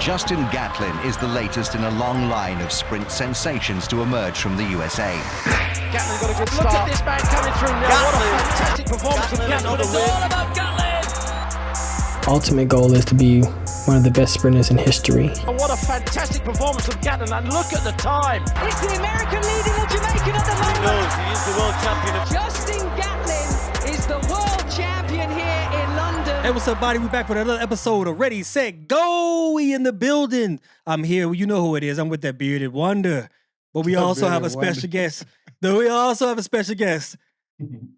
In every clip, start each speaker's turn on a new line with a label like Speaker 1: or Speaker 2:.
Speaker 1: Justin Gatlin is the latest in a long line of sprint sensations to emerge from the USA.
Speaker 2: Gatlin got a good start. Look at this man coming through now. What a fantastic performance from Gatlin.
Speaker 3: It's all about Gatlin.
Speaker 4: Ultimate goal is to be one of the best sprinters in history.
Speaker 2: And what a fantastic performance from Gatlin, and look at the time.
Speaker 5: It's the American leading the Jamaican at the moment.
Speaker 3: He knows he is the world champion.
Speaker 5: Justin Gatlin is the world champion here in London.
Speaker 6: Hey, what's up, buddy? We're back with another episode of Ready, Set, Go. We in the building. I'm here. You know who it is. I'm with that bearded wonder. But we also have a special guest.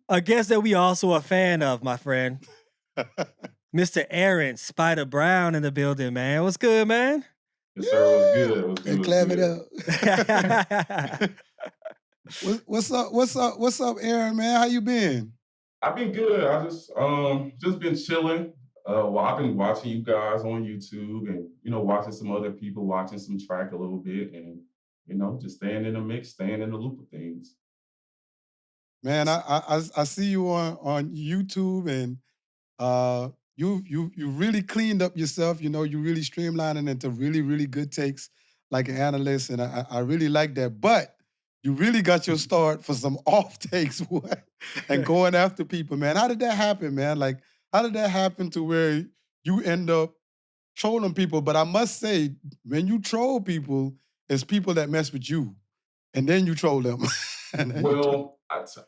Speaker 6: A guest that we also a fan of, my friend. Mr. Erin Spider Brown in the building, man. What's good, man?
Speaker 7: Yes, sir. What's good?
Speaker 8: Clap it up. What's up, Erin, man? How you been?
Speaker 7: I've been good. I just been chilling. Well, I've been watching you guys on YouTube and, watching some other people, watching some track a little bit and, just staying in the mix, staying in the loop of things.
Speaker 8: Man, I see you on YouTube and you really cleaned up yourself. You really streamlining into really, really good takes like an analyst, and I really like that. But you really got your start for some off takes, boy, and going after people, man. How did that happen, man? Like, how did that happen to where you end up trolling people? But I must say, when you troll people, it's people that mess with you, and then you troll them.
Speaker 7: Well,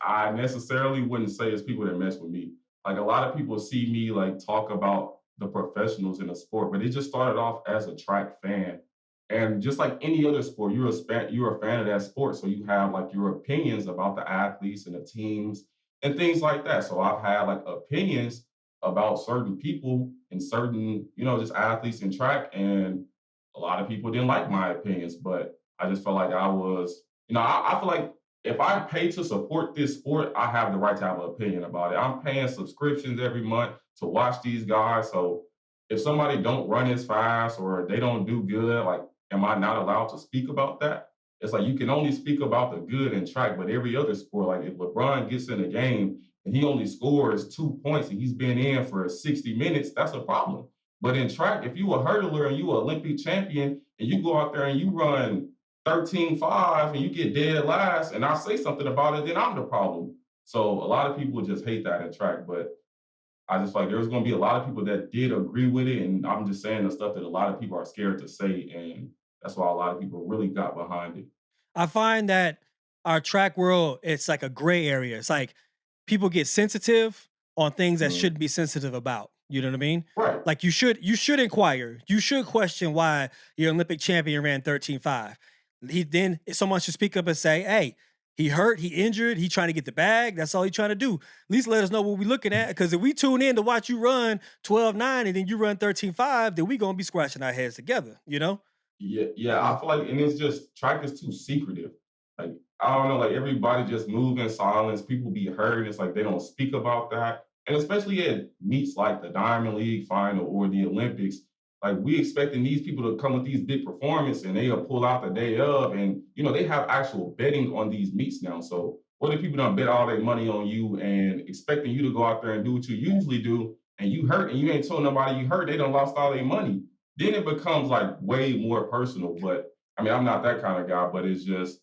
Speaker 7: I necessarily wouldn't say it's people that mess with me. Like, a lot of people see me like talk about the professionals in the sport, but it just started off as a track fan. And just like any other sport, you're a fan of that sport. So you have like your opinions about the athletes and the teams and things like that. So I've had like opinions about certain people and certain, just athletes in track. And a lot of people didn't like my opinions, but I just felt like I was, I feel like if I pay to support this sport, I have the right to have an opinion about it. I'm paying subscriptions every month to watch these guys. So if somebody don't run as fast or they don't do good, like, am I not allowed to speak about that? It's like you can only speak about the good in track, but every other sport, like if LeBron gets in a game and he only scores 2 points and he's been in for 60 minutes, that's a problem. But in track, if you a hurdler and you an Olympic champion and you go out there and you run 13.5 and you get dead last and I say something about it, then I'm the problem. So a lot of people just hate that in track, but I just feel like there's going to be a lot of people that did agree with it, and I'm just saying the stuff that a lot of people are scared to say, and that's why a lot of people really got behind it.
Speaker 6: I find that our track world, it's like a gray area. It's like people get sensitive on things that shouldn't be sensitive about. You know what I mean?
Speaker 7: Right.
Speaker 6: Like you should inquire. You should question why your Olympic champion ran 13.5. Then someone should speak up and say, hey, he hurt, he injured, he trying to get the bag. That's all he's trying to do. At least let us know what we're looking at. Because if we tune in to watch you run 12.9 and then you run 13.5, then we're going to be scratching our heads together,
Speaker 7: Yeah, I feel like, and it's just, track is too secretive. Like, I don't know, like everybody just move in silence. People be hurt. It's like they don't speak about that. And especially at meets like the Diamond League final or the Olympics, like we expecting these people to come with these big performances and they'll pull out the day of, and they have actual betting on these meets now. So what if people don't bet all their money on you and expecting you to go out there and do what you usually do, and you hurt and you ain't told nobody you hurt, they done lost all their money. Then it becomes like way more personal. But I mean, I'm not that kind of guy, but it's just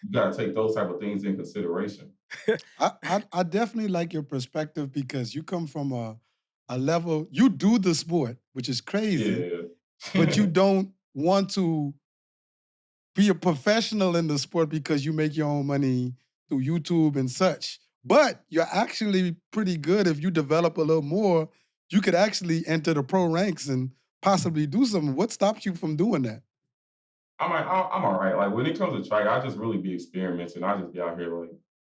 Speaker 7: you gotta take those type of things in consideration.
Speaker 8: I definitely like your perspective because you come from a level, you do the sport, which is crazy, but you don't want to be a professional in the sport because you make your own money through YouTube and such. But you're actually pretty good. If you develop a little more, you could actually enter the pro ranks and possibly do something. What stops you from doing that?
Speaker 7: I'm all right. Like when it comes to track, I just really be experimenting. I just be out here like,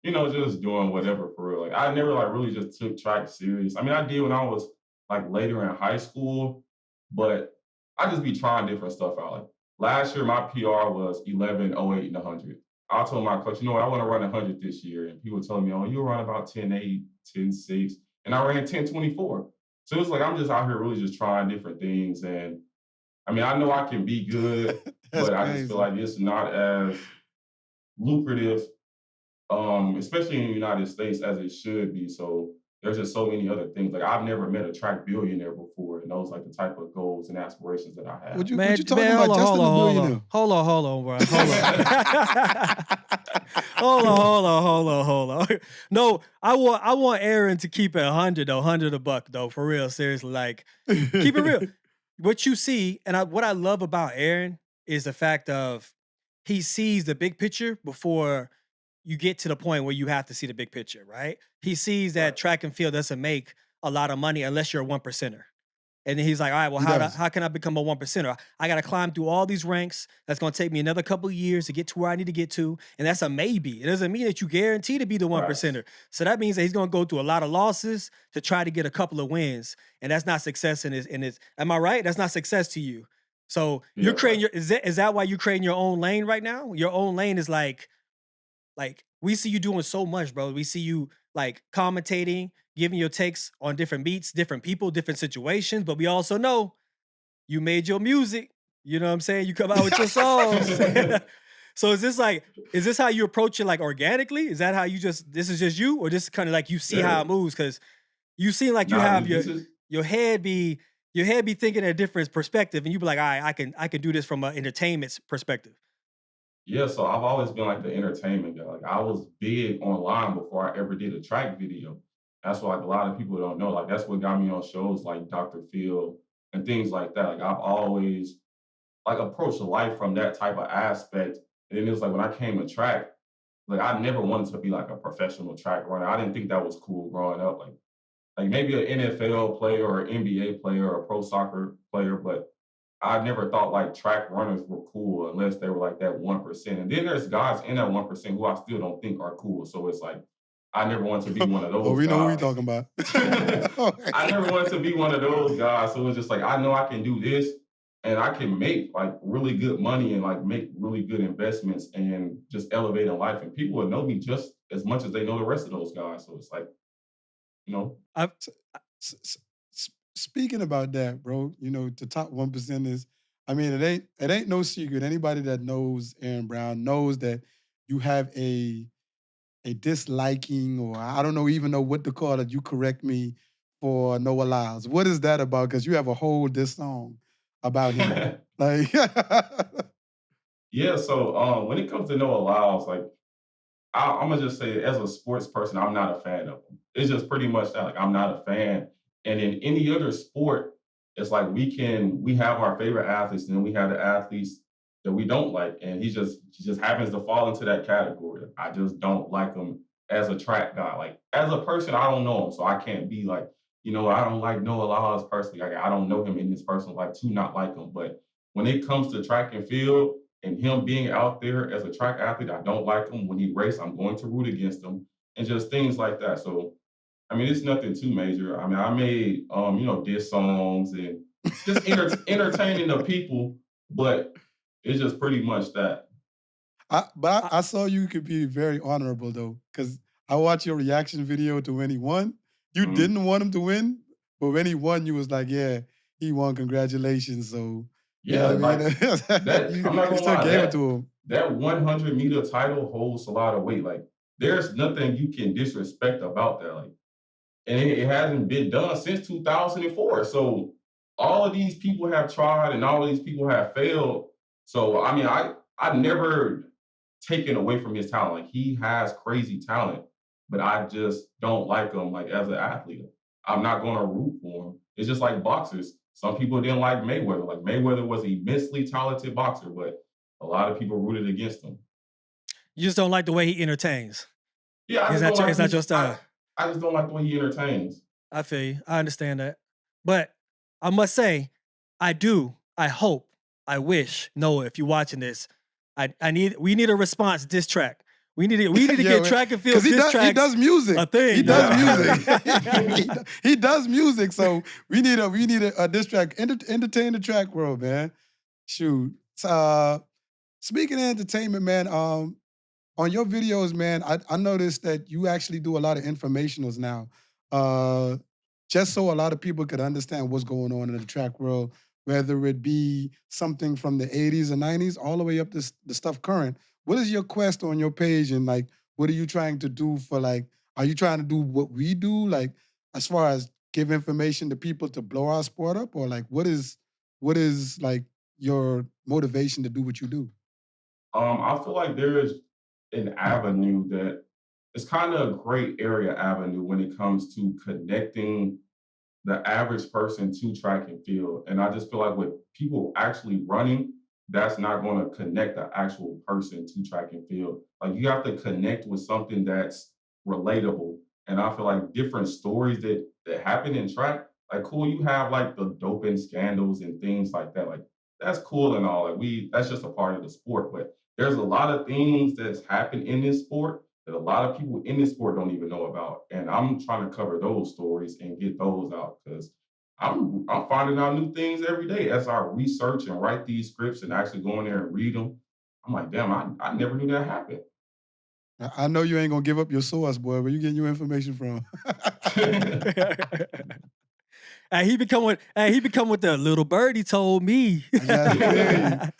Speaker 7: just doing whatever for real. Like I never like really just took track serious. I mean, I did when I was like later in high school, but I just be trying different stuff out. Like last year, my PR was 11:08 and 100. I told my coach, I want to run 100 this year. And people told me, oh, you'll run about 10:8, 10:6. And I ran 10:24. So it's like, I'm just out here really just trying different things. And I mean, I know I can be good, but I just feel like it's not as lucrative, especially in the United States, as it should be. So there's just so many other things. Like I've never met a track billionaire before, and those like the type of goals and aspirations that I have.
Speaker 8: What you
Speaker 6: Man,
Speaker 8: talking
Speaker 6: man,
Speaker 8: about? Justin the Millionaire?
Speaker 6: Hold on, bro. Hold on. No, I want Erin to keep it 100 though, 100 a buck though, for real. Seriously, like keep it real. What you see, and what I love about Erin is the fact of he sees the big picture before you get to the point where you have to see the big picture, right? He sees that track and field doesn't make a lot of money unless you're a 1%er. And then he's like, all right, well, how can I become a 1%er? I got to climb through all these ranks. That's going to take me another couple of years to get to where I need to get to. And that's a maybe. It doesn't mean that you guarantee to be the 1%er. So that means that he's going to go through a lot of losses to try to get a couple of wins. And that's not success in his, am I right? That's not success to you. So you're creating is that why you're creating your own lane right now? Your own lane is like we see you doing so much, bro. We see you like commentating, giving your takes on different beats, different people, different situations. But we also know you made your music. You know what I'm saying? You come out with your songs. So is this how you approach it, like organically? Is that how this is just you, or this is kind of like you see how it moves? Because you seem like you have your head be thinking a different perspective, and you be like, all right, I can do this from an entertainment perspective.
Speaker 7: Yeah, so I've always been like the entertainment guy. Like I was big online before I ever did a track video. That's what like a lot of people don't know. Like that's what got me on shows like Dr. Phil and things like that. Like I've always like approached life from that type of aspect. And then it was like when I came to track, like I never wanted to be like a professional track runner. I didn't think that was cool growing up. Like maybe an NFL player or an NBA player or a pro soccer player, but I never thought like track runners were cool unless they were like that 1%. And then there's guys in that 1% who I still don't think are cool. So it's like, I never wanted to be one of those guys.
Speaker 8: We know who you're talking about.
Speaker 7: I never wanted to be one of those guys. So it's just like, I know I can do this and I can make like really good money and like make really good investments and just elevate in life. And people will know me just as much as they know the rest of those guys. So it's like, you know.
Speaker 8: Speaking about that, bro, you know, the top 1% is, I mean, it ain't no secret. Anybody that knows Erin Brown knows that you have a disliking, or I don't even know what to call it. You correct me, for Noah Lyles. What is that about? Because you have a whole diss song about him. Like,
Speaker 7: yeah. So when it comes to Noah Lyles, like I'm gonna just say, as a sports person, I'm not a fan of him. It's just pretty much that. Like I'm not a fan. And in any other sport, it's like we have our favorite athletes, and then we have the athletes that we don't like, and he just happens to fall into that category. I just don't like him as a track guy. Like as a person, I don't know him, so I can't be like, you know, I don't like Noah Lyles personally. Like I don't know him in his personal life to not like him. But when it comes to track and field and him being out there as a track athlete, I don't like him. When he races, I'm going to root against him, and just things like that. So I mean, it's nothing too major. I mean, I made, you know, diss songs and just entertaining the people, but it's just pretty much that.
Speaker 8: I saw you could be very honorable, though, because I watched your reaction video to when he won. You didn't want him to win, but when he won, you was like, yeah, he won, congratulations. So,
Speaker 7: yeah,
Speaker 8: I
Speaker 7: like,
Speaker 8: mean,
Speaker 7: I'm not gonna lie,
Speaker 8: gave it to him.
Speaker 7: That 100-meter title holds a lot of weight. Like, there's nothing you can disrespect about that. Like, and it hasn't been done since 2004. So all of these people have tried and all of these people have failed. So, I mean, I never taken away from his talent. Like, he has crazy talent, but I just don't like him, like, as an athlete. I'm not going to root for him. It's just like boxers. Some people didn't like Mayweather. Like, Mayweather was an immensely talented boxer, but a lot of people rooted against him.
Speaker 6: You just don't like the way he entertains.
Speaker 7: Yeah,
Speaker 6: is that your style?
Speaker 7: I just don't like the way he entertains.
Speaker 6: I feel you. I understand that. But I must say, I hope, I wish, Noah, if you're watching this, we need a response diss track. We need to get track and field diss tracks.
Speaker 8: He does music.
Speaker 6: A thing.
Speaker 8: He does music. he does music. So we need a diss track. Entertain the track world, man. Shoot. Speaking of entertainment, man, on your videos, man, I noticed that you actually do a lot of informationals now, just so a lot of people could understand what's going on in the track world, whether it be something from the 80s or 90s all the way up to the stuff current. What is your quest on your page, and like, what are you trying to do for, like, are you trying to do what we do? Like, as far as give information to people to blow our sport up, or like what is like your motivation to do what you do?
Speaker 7: I feel like there is an avenue that it's kind of a gray area avenue when it comes to connecting the average person to track and field. And I just feel like with people actually running, that's not going to connect the actual person to track and field. Like you have to connect with something that's relatable. And I feel like different stories that happen in track, like cool, you have like the doping scandals and things like that. Like that's cool and all. Like that's just a part of the sport. But there's a lot of things that's happened in this sport that a lot of people in this sport don't even know about. And I'm trying to cover those stories and get those out because I'm finding out new things every day as I research and write these scripts and actually go in there and read them. I'm like, damn, I never knew that happened.
Speaker 8: I know you ain't gonna give up your source, boy. Where you getting your information from?
Speaker 6: He become what the little birdie told me.
Speaker 8: Yeah,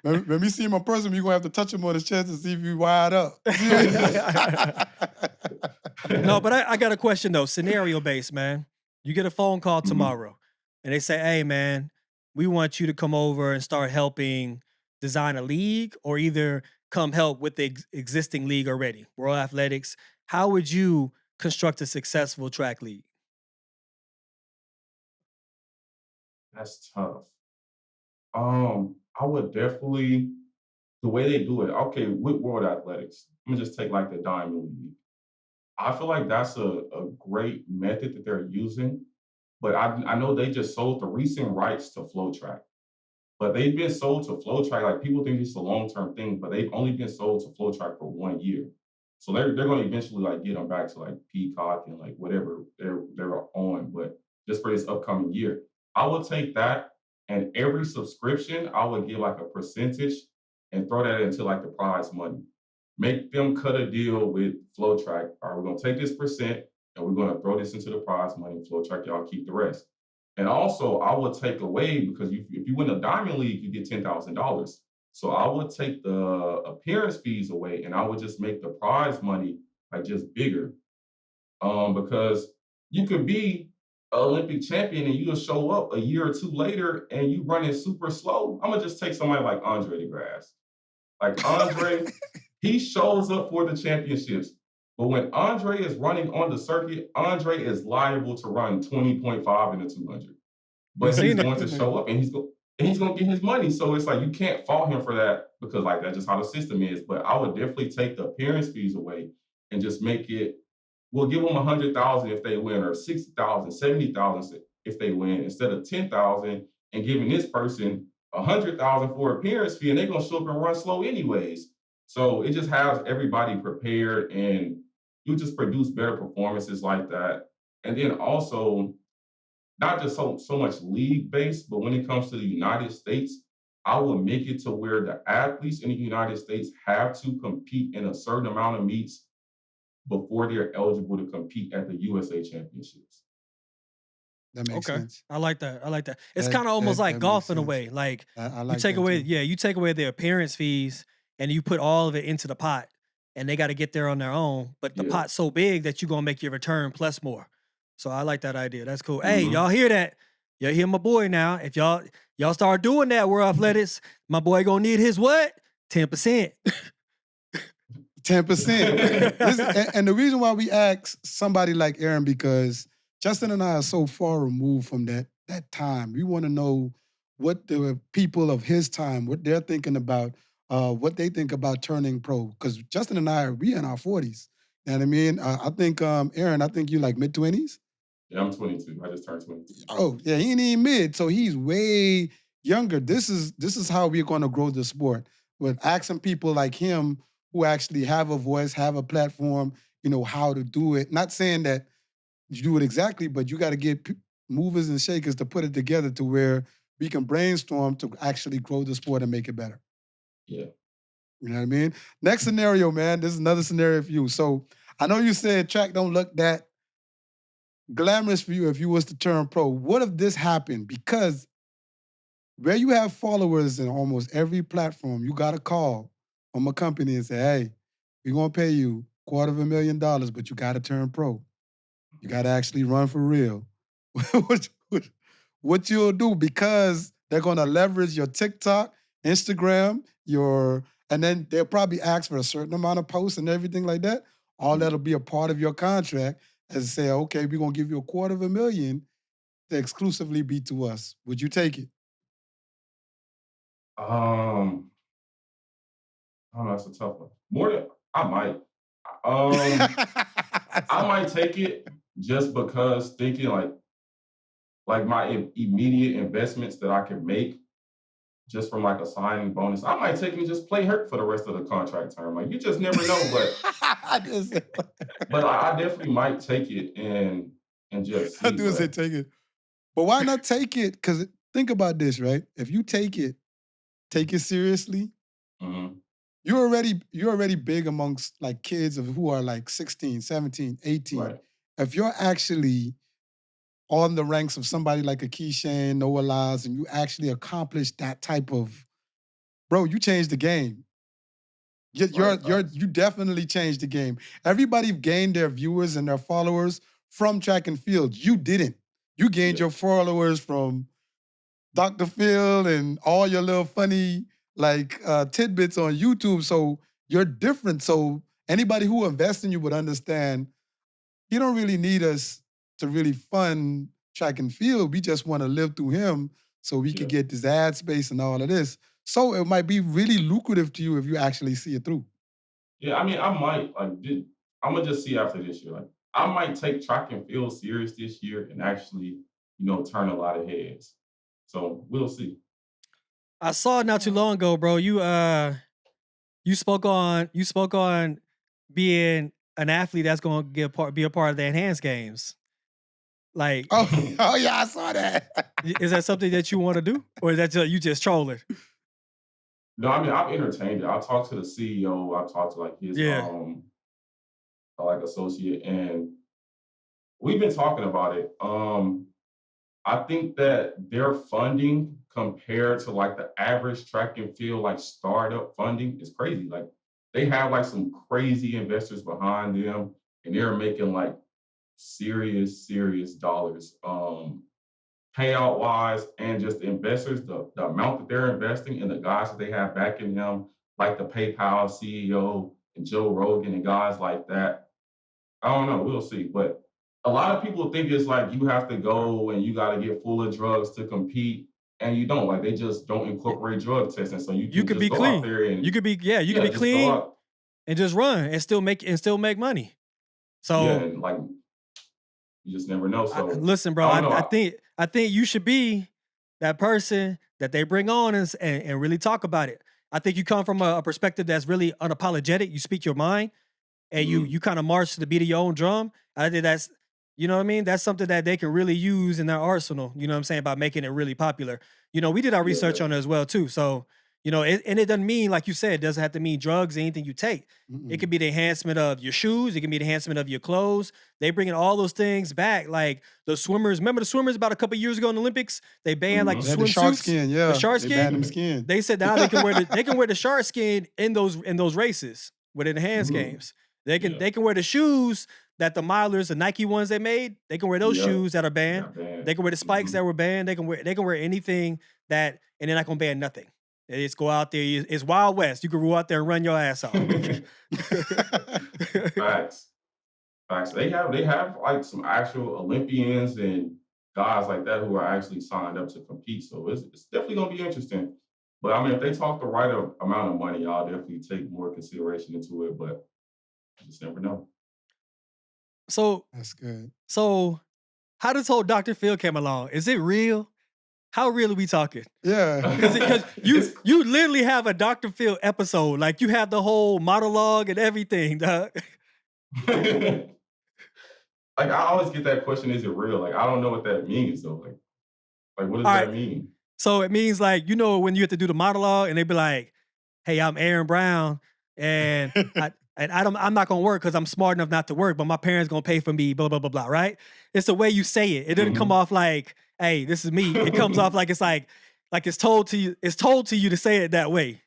Speaker 8: when we see him in person, you're gonna have to touch him on his chest and see if he wired up.
Speaker 6: No, but I got a question though, scenario based, man. You get a phone call tomorrow and they say, hey man, we want you to come over and start helping design a league or either come help with the existing league already, World Athletics. How would you construct a successful track league?
Speaker 7: That's tough. I would definitely the way they do it. Okay, with World Athletics, I'm gonna just take like the Diamond League. I feel like that's a great method that they're using, but I know they just sold the recent rights to Flow Track. But they've been sold to Flow Track. Like people think it's a long-term thing, but they've only been sold to Flow Track for 1 year. So they're going to eventually like get them back to like Peacock and like whatever they're on. But just for this upcoming year, I would take that and every subscription I would give like a percentage and throw that into like the prize money. Make them cut a deal with Flow Track. All right, we're going to take this percent and we're going to throw this into the prize money. Flow Track, y'all keep the rest. And also, I would take away because if you win a Diamond League, you get $10,000. So I would take the appearance fees away, and I would just make the prize money like just bigger. Because you could be an Olympic champion and you'll show up a year or two later and you running super slow. I'm gonna just take somebody like Andre DeGrasse. Like Andre, he shows up for the championships. But when Andre is running on the circuit, Andre is liable to run 20.5 in the 200. But he's going to show up and he's going to get his money. So it's like you can't fault him for that because like that's just how the system is. But I would definitely take the appearance fees away and just make it. We'll give them 100,000 if they win, or 60,000, 70,000 if they win, instead of 10,000 and giving this person 100,000 for appearance fee, and they're gonna show up and run slow anyways. So it just has everybody prepared, and you just produce better performances like that. And then also, not just so much league based, but when it comes to the United States, I will make it to where the athletes in the United States have to compete in a certain amount of meets before they're eligible to compete at the USA Championships.
Speaker 8: That makes sense.
Speaker 6: I like that. It's kind of almost like golf in a way. Like
Speaker 8: I like
Speaker 6: you take away, you take away their appearance fees and you put all of it into the pot, and they got to get there on their own. But the pot's so big that you're gonna make your return plus more. So I like that idea. That's cool. Hey, y'all hear that? Y'all hear my boy now. If y'all start doing that, World Athletics, my boy gonna need his what? 10%.
Speaker 8: 10%. And the reason why we ask somebody like Erin, because Justin and I are so far removed from that time. We want to know what the people of his time, what they're thinking about, what they think about turning pro. Because Justin and I, we in our 40s. You know what I mean? I think, Erin, I think you like mid-20s?
Speaker 7: Yeah, I'm 22. I just turned 22.
Speaker 8: Oh, yeah, he ain't even mid, so he's way younger. This is how we're going to grow the sport, with asking people like him who actually have a voice, have a platform, how to do it. Not saying that you do it exactly, but you got to get movers and shakers to put it together to where we can brainstorm to actually grow the sport and make it better.
Speaker 7: Yeah.
Speaker 8: You know what I mean? Next scenario, man. This is another scenario for you. So I know you said track don't look that glamorous for you if you was to turn pro. What if this happened? Because where you have followers in almost every platform, you got a call from a company and say, hey, we're going to pay you $250,000, but you got to turn pro. You got to actually run for real. what you'll do, because they're going to leverage your TikTok, Instagram, and then they'll probably ask for a certain amount of posts and everything like that. All that'll be a part of your contract as to say, okay, we're going to give you $250,000 to exclusively be to us. Would you take it?
Speaker 7: Oh, that's a tough one. I might. I might take it just because thinking like my immediate investments that I can make just from like a signing bonus. I might take it and just play hurt for the rest of the contract term. Like, you just never know, but I definitely might take it and just see.
Speaker 8: I do say take it. But why not take it? Because think about this, right? If you take it seriously, you're already big amongst like kids who are like 16, 17, 18.
Speaker 7: Right.
Speaker 8: If you're actually on the ranks of somebody like a Keyshawn, Noah Lyles, and you actually accomplish that type of, bro, you changed the game. You definitely changed the game. Everybody gained their viewers and their followers from track and field. You didn't. You gained your followers from Dr. Phil and all your little funny tidbits on YouTube. So you're different. So anybody who invests in you would understand you don't really need us to really fund track and field. We just want to live through him so we could get this ad space and all of this. So it might be really lucrative to you if you actually see it through.
Speaker 7: Yeah, I mean, I might I'm gonna just see after this year. Like, I might take track and field serious this year and actually, turn a lot of heads. So we'll see.
Speaker 6: I saw not too long ago, bro. You spoke on being an athlete that's going to be a part of the enhanced games. Like,
Speaker 8: oh yeah, I saw that.
Speaker 6: Is that something that you want to do, or is that you just trolling?
Speaker 7: No, I mean, I've entertained it. I talked to the CEO. I talked to like his associate, and we've been talking about it. I think that their funding compared to like the average track and field like startup funding is crazy. Like, they have like some crazy investors behind them, and they're making like serious dollars payout wise, and just the investors, the amount that they're investing and the guys that they have backing them, like the PayPal CEO and Joe Rogan and guys like that. I don't know, we'll see. But a lot of people think it's like you have to go and you got to get full of drugs to compete, and you don't. Like, they just don't incorporate drug testing, so you can
Speaker 6: be
Speaker 7: go
Speaker 6: clean.
Speaker 7: out there and
Speaker 6: you could be clean and just run and still make money. So
Speaker 7: and like, you just never know. So
Speaker 6: listen, bro, I think you should be that person that they bring on and really talk about it. I think you come from a perspective that's really unapologetic. You speak your mind, and you kind of march to the beat of your own drum. I think that's, you know what I mean? That's something that they can really use in their arsenal, you know what I'm saying, by making it really popular. We did our research on it as well, too. So, and it doesn't mean, like you said, it doesn't have to mean drugs or anything you take. It could be the enhancement of your shoes. It can be the enhancement of your clothes. They bringing all those things back. Like the swimmers, remember the swimmers about a couple years ago in the Olympics? They banned like the swimsuits.
Speaker 8: The shark skin,
Speaker 6: The shark skin.
Speaker 8: They banned them skin.
Speaker 6: They said now they can wear the shark skin in those races with enhanced games. They can wear the shoes that the milers, the Nike ones they made. They can wear those shoes that are banned. They can wear the spikes that were banned. They can wear anything that, and they're not gonna ban nothing. They just go out there. It's Wild West. You can go out there and run your ass off.
Speaker 7: Facts. They have like some actual Olympians and guys like that who are actually signed up to compete. So it's definitely gonna be interesting. But I mean, if they talk the right amount of money, I'll definitely take more consideration into it. But you just never know.
Speaker 6: So
Speaker 8: that's good.
Speaker 6: So how this whole Dr. Phil came along? Is it real? How real are we talking?
Speaker 8: Yeah.
Speaker 6: Because you literally have a Dr. Phil episode. Like, you have the whole monologue and everything, dog.
Speaker 7: Like, I always get that question, is it real? Like, I don't know what that means, though. Like what does that mean?
Speaker 6: So it means, like, when you have to do the monologue and they be like, hey, I'm Erin Brown, and I'm not gonna work because I'm smart enough not to work, but my parents gonna pay for me, blah, blah, blah, blah, right? It's the way you say it. It doesn't come off like, hey, this is me. It comes off like it's told to you. It's told to you to say it that way.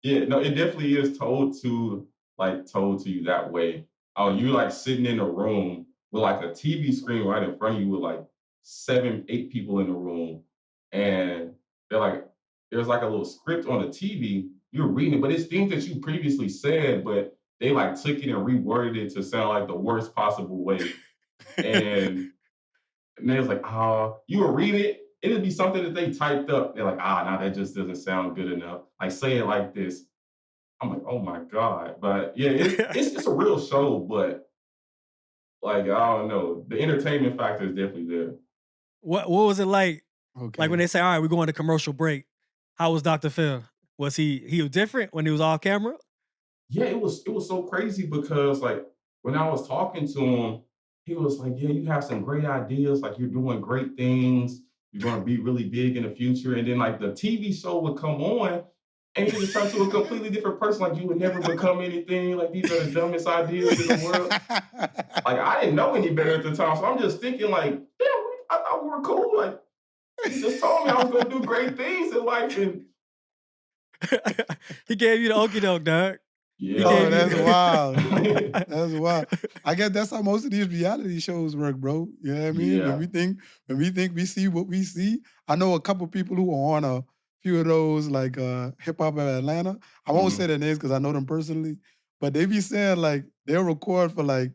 Speaker 7: Yeah, no, it definitely is told to you that way. Oh, you like sitting in a room with like a TV screen right in front of you with like 7, 8 people in the room. And they're like, there's like a little script on the TV. You're reading it, but it's things that you previously said, but they like took it and reworded it to sound like the worst possible way. And they was like, you were reading it. It'd be something that they typed up. They're like, nah, that just doesn't sound good enough. Like, say it like this. I'm like, oh my God. But yeah, it's a real show, but like, I don't know. The entertainment factor is definitely there.
Speaker 6: What was it like?
Speaker 8: Okay.
Speaker 6: Like when they say, all right, we're going to commercial break. How was Dr. Phil? Was he was different when he was off camera?
Speaker 7: Yeah, it was so crazy because like when I was talking to him, he was like, yeah, you have some great ideas, like you're doing great things, you're gonna be really big in the future. And then like the TV show would come on and he would turn to a completely different person, like you would never become anything, like these are the dumbest ideas in the world. Like I didn't know any better at the time. So I'm just thinking like, damn, I thought we were cool. Like he just told me I was gonna do great things in life. And
Speaker 6: he gave you the okie doke, dog.
Speaker 7: yeah.
Speaker 8: Oh, that's wild. That's wild. I guess that's how most of these reality shows work, bro. You know what I mean?
Speaker 7: Yeah.
Speaker 8: When we think we see what we see. I know a couple people who are on a few of those, like Hip Hop of Atlanta. I won't say their names because I know them personally, but they be saying like they'll record for like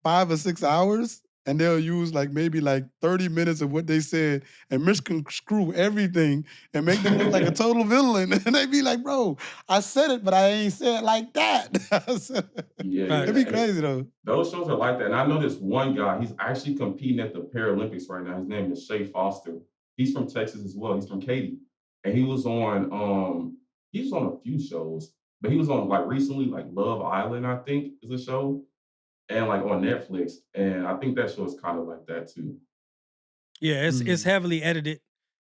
Speaker 8: 5 or 6 hours and they'll use like maybe like 30 minutes of what they said and misconstrue everything and make them look like a total villain. And they be like, bro, I said it, but I ain't said it like that.
Speaker 7: Yeah.
Speaker 8: It'd be crazy though.
Speaker 7: Those shows are like that. And I know this one guy, he's actually competing at the Paralympics right now. His name is Shea Foster. He's from Texas as well. He's from Katy. And he was on a few shows, but he was on like recently, like Love Island, I think is a show. And like on Netflix. And I think that show is kind of like that too.
Speaker 6: Yeah, it's heavily edited.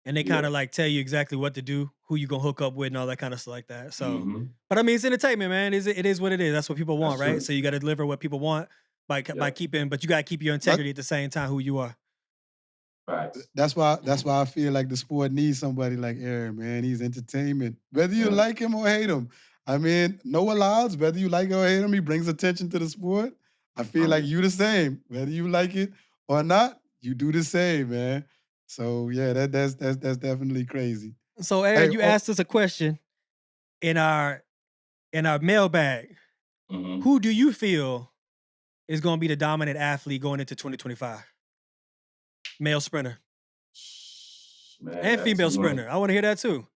Speaker 6: And they kind of like tell you exactly what to do, who you gonna hook up with and all that kind of stuff like that. So, but I mean, it's entertainment, man. It is what it is. That's what people want,
Speaker 7: That's
Speaker 6: right?
Speaker 7: true.
Speaker 6: So you got to deliver what people want by keeping, but you got to keep your integrity at the same time, who you are.
Speaker 7: Facts.
Speaker 8: That's why I feel like the sport needs somebody like Erin, man. He's entertainment. Whether you like him or hate him. I mean, Noah Lyles, whether you like or hate him, he brings attention to the sport. I feel like you the same. Whether you like it or not, you do the same, man. So yeah, that's definitely crazy.
Speaker 6: So Erin, you asked us a question in our mailbag. Who do you feel is going to be the dominant athlete going into 2025? Male sprinter.
Speaker 7: Man,
Speaker 6: and female sprinter. I want to hear that too.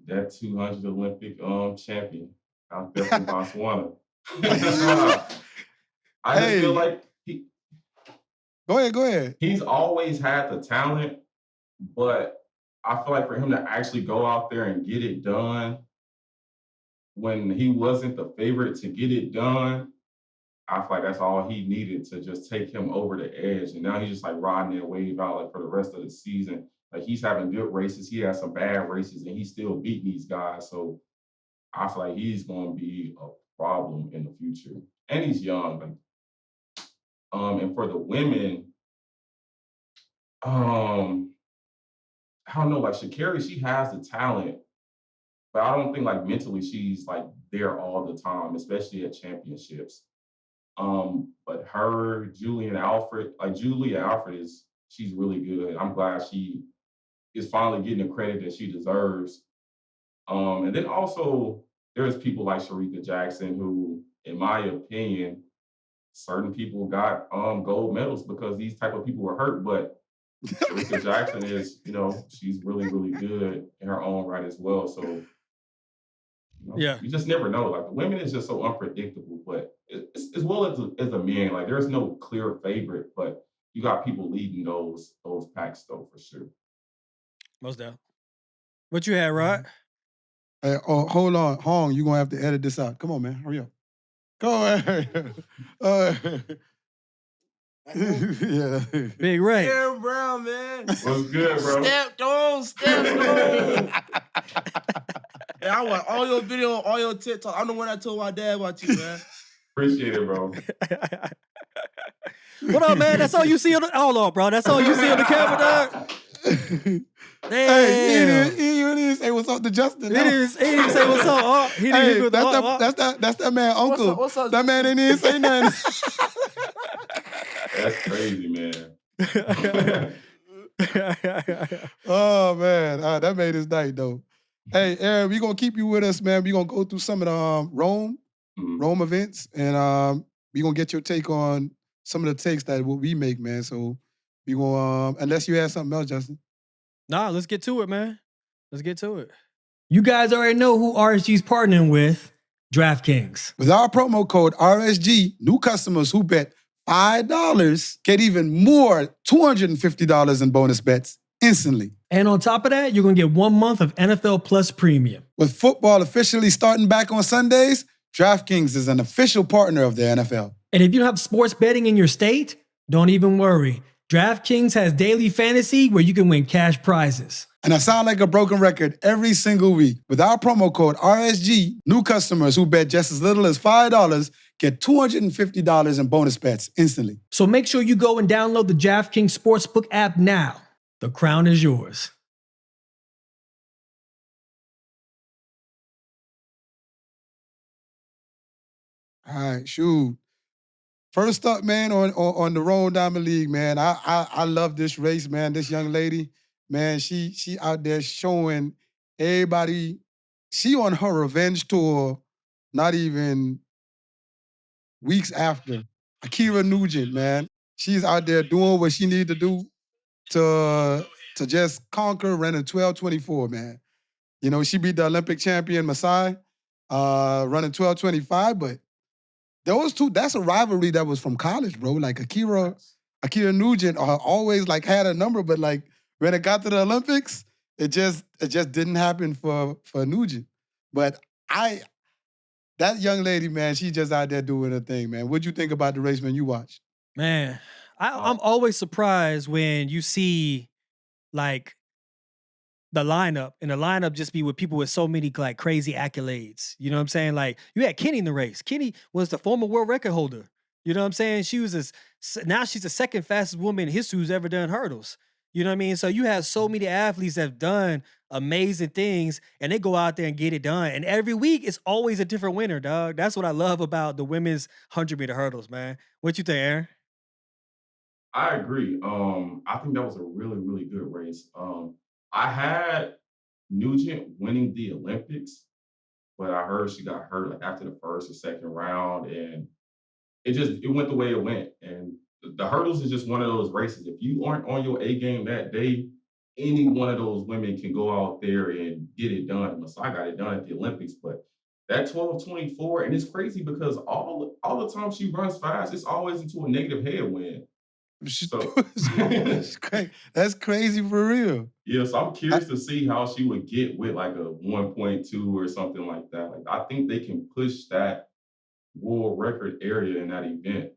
Speaker 7: That 200 Olympic champion. I'm definitely Botswana. I just feel like
Speaker 8: Go ahead.
Speaker 7: He's always had the talent, but I feel like for him to actually go out there and get it done when he wasn't the favorite to get it done, I feel like that's all he needed to just take him over the edge. And now he's just like riding that wave out like for the rest of the season. Like he's having good races. He has some bad races and he's still beating these guys. So I feel like he's going to be a problem in the future. And he's young. Like, and for the women, I don't know, like Sha'Carri, she has the talent, but I don't think like mentally she's like there all the time, especially at championships. But her, Julia Alfred she's really good. I'm glad she is finally getting the credit that she deserves. And then also there's people like Shericka Jackson who, in my opinion, certain people got gold medals because these type of people were hurt, but Shericka Jackson is, she's really, really good in her own right as well. So, you just never know. Like the women is just so unpredictable, but it's as well as the men. Like there's no clear favorite, but you got people leading those packs though for sure.
Speaker 6: Most definitely. What you had, Rod?
Speaker 8: Hey, hold on, Hong. You're gonna have to edit this out. Come on, man. Hurry up. Go ahead. Yeah.
Speaker 6: Big Ray.
Speaker 2: Erin Brown, man.
Speaker 7: What's good, bro?
Speaker 2: Stepped on. And I watch all your videos, all your TikTok. I'm the one that told my dad about you, man.
Speaker 7: Appreciate it, bro.
Speaker 6: What up, man? That's all you see on the... Hold on, bro. That's all you see on the camera, dog? Damn.
Speaker 8: Hey, he didn't say what's up to Justin.
Speaker 6: He didn't say what's up. Oh, he didn't do
Speaker 8: that's that man, uncle.
Speaker 2: What's up?
Speaker 8: That man didn't even say nothing.
Speaker 7: That's crazy, man.
Speaker 8: Oh, man. That made his night, though. Hey, Erin, we're going to keep you with us, man. We're going to go through some of the Rome events, and we're going to get your take on some of the takes that what we make, man. So we going unless you have something else, Justin.
Speaker 6: Nah, let's get to it, man. Let's get to it. You guys already know who RSG's partnering with, DraftKings.
Speaker 8: With our promo code RSG, new customers who bet $5 get even more $250 in bonus bets instantly.
Speaker 6: And on top of that, you're going to get 1 month of NFL Plus Premium.
Speaker 8: With football officially starting back on Sundays, DraftKings is an official partner of the NFL.
Speaker 6: And if you don't have sports betting in your state, don't even worry. DraftKings has daily fantasy where you can win cash prizes.
Speaker 8: And I sound like a broken record every single week. With our promo code RSG, new customers who bet just as little as $5 get $250 in bonus bets instantly.
Speaker 6: So make sure you go and download the DraftKings Sportsbook app now. The crown is yours.
Speaker 8: All right, shoot. First up, man, on the Rome Diamond League, man, I love this race, man. This young lady, man, she out there showing everybody. She on her revenge tour, not even weeks after. Akira Nugent, man. She's out there doing what she needs to do to just conquer, running 12:24, man. You know, she beat the Olympic champion Masai, running 12:25, but those two, that's a rivalry that was from college, bro. Like Akira Nugent always like had a number, but like when it got to the Olympics, it just didn't happen for Nugent. But that young lady, man, she just out there doing her thing, man. What'd you think about the race when you watched?
Speaker 6: Man, I'm always surprised when you see like the lineup, and the lineup just be with people with so many like crazy accolades. You know what I'm saying? Like you had Kenny in the race. Kenny was the former world record holder. You know what I'm saying? She was now she's the second fastest woman in history who's ever done hurdles. You know what I mean? So you have so many athletes that have done amazing things, and they go out there and get it done. And every week it's always a different winner, dog. That's what I love about the women's 100-meter hurdles, man. What you think, Erin?
Speaker 7: I agree. I think that was a really, really good race. I had Nugent winning the Olympics, but I heard she got hurt like after the first or second round, and it went the way it went. And the hurdles is just one of those races. If you aren't on your A game that day, any one of those women can go out there and get it done. Masai got it done at the Olympics, but that 12:24, and it's crazy because all the time she runs fast, it's always into a negative headwind. So
Speaker 8: That's crazy for real.
Speaker 7: yeah, so I'm curious to see how she would get with like a 1.2 or something like that. Like I think they can push that world record area in that event.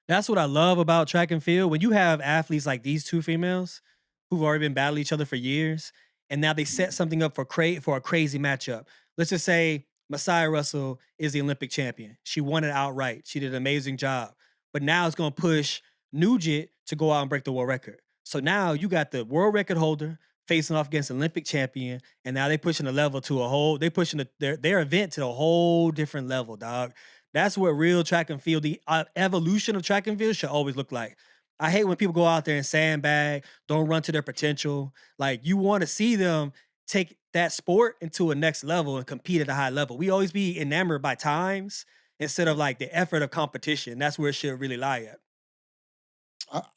Speaker 6: That's what I love about track and field. When you have athletes like these two females who've already been battling each other for years, and now they set something up for a crazy matchup. Let's just say Messiah Russell is the Olympic champion. She won it outright. She did an amazing job. But now it's going to push Nugent to go out and break the world record. So now you got the world record holder facing off against Olympic champion, and now they're pushing the level to a whole, they're pushing their event to a whole different level, dog. That's what real track and field, the evolution of track and field should always look like. I hate when people go out there and sandbag, don't run to their potential. Like you want to see them take that sport into a next level and compete at a high level. We always be enamored by times instead of like the effort of competition. That's where it should really lie at.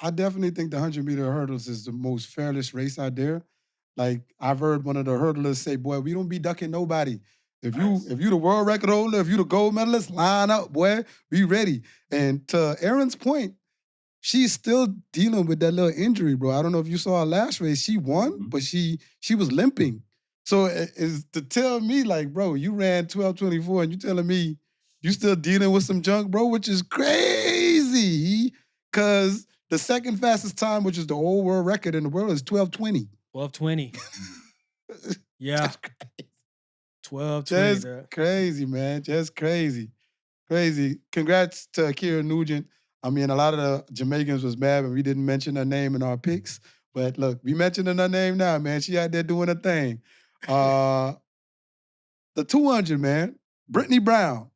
Speaker 8: I definitely think the 100-meter hurdles is the most fairest race out there. Like I've heard one of the hurdlers say, boy, we don't be ducking nobody. If you the world record holder, if you the gold medalist, line up, boy, be ready. And to Erin's point, she's still dealing with that little injury, bro. I don't know if you saw her last race. She won, but she was limping. So is to tell me, like, bro, you ran 12:24 and you telling me you still dealing with some junk, bro, which is crazy. Because the second fastest time, which is the old world record in the world, is 12:20.
Speaker 6: 12:20. Yeah. 12:20.
Speaker 8: Just crazy, man. Just crazy. Crazy. Congrats to Akira Nugent. I mean, a lot of the Jamaicans was mad when we didn't mention her name in our picks. But look, we mentioning her name now, man. She out there doing her thing. The 200, man. Brittany Brown.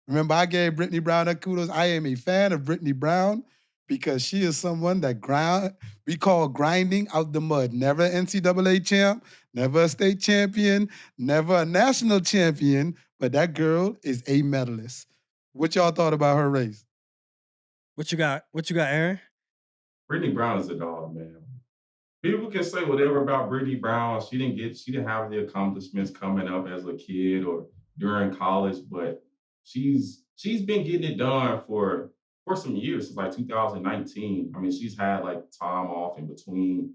Speaker 8: Remember, I gave Brittany Brown her kudos. I am a fan of Brittany Brown because she is someone that we call grinding out the mud. Never an NCAA champ, never a state champion, never a national champion, but that girl is a medalist. What y'all thought about her race?
Speaker 6: What you got? What you got, Erin?
Speaker 7: Brittany Brown is a dog, man. People can say whatever about Brittany Brown. She didn't have the accomplishments coming up as a kid or during college, but she's been getting it done for some years, since like 2019. I mean, she's had like time off in between,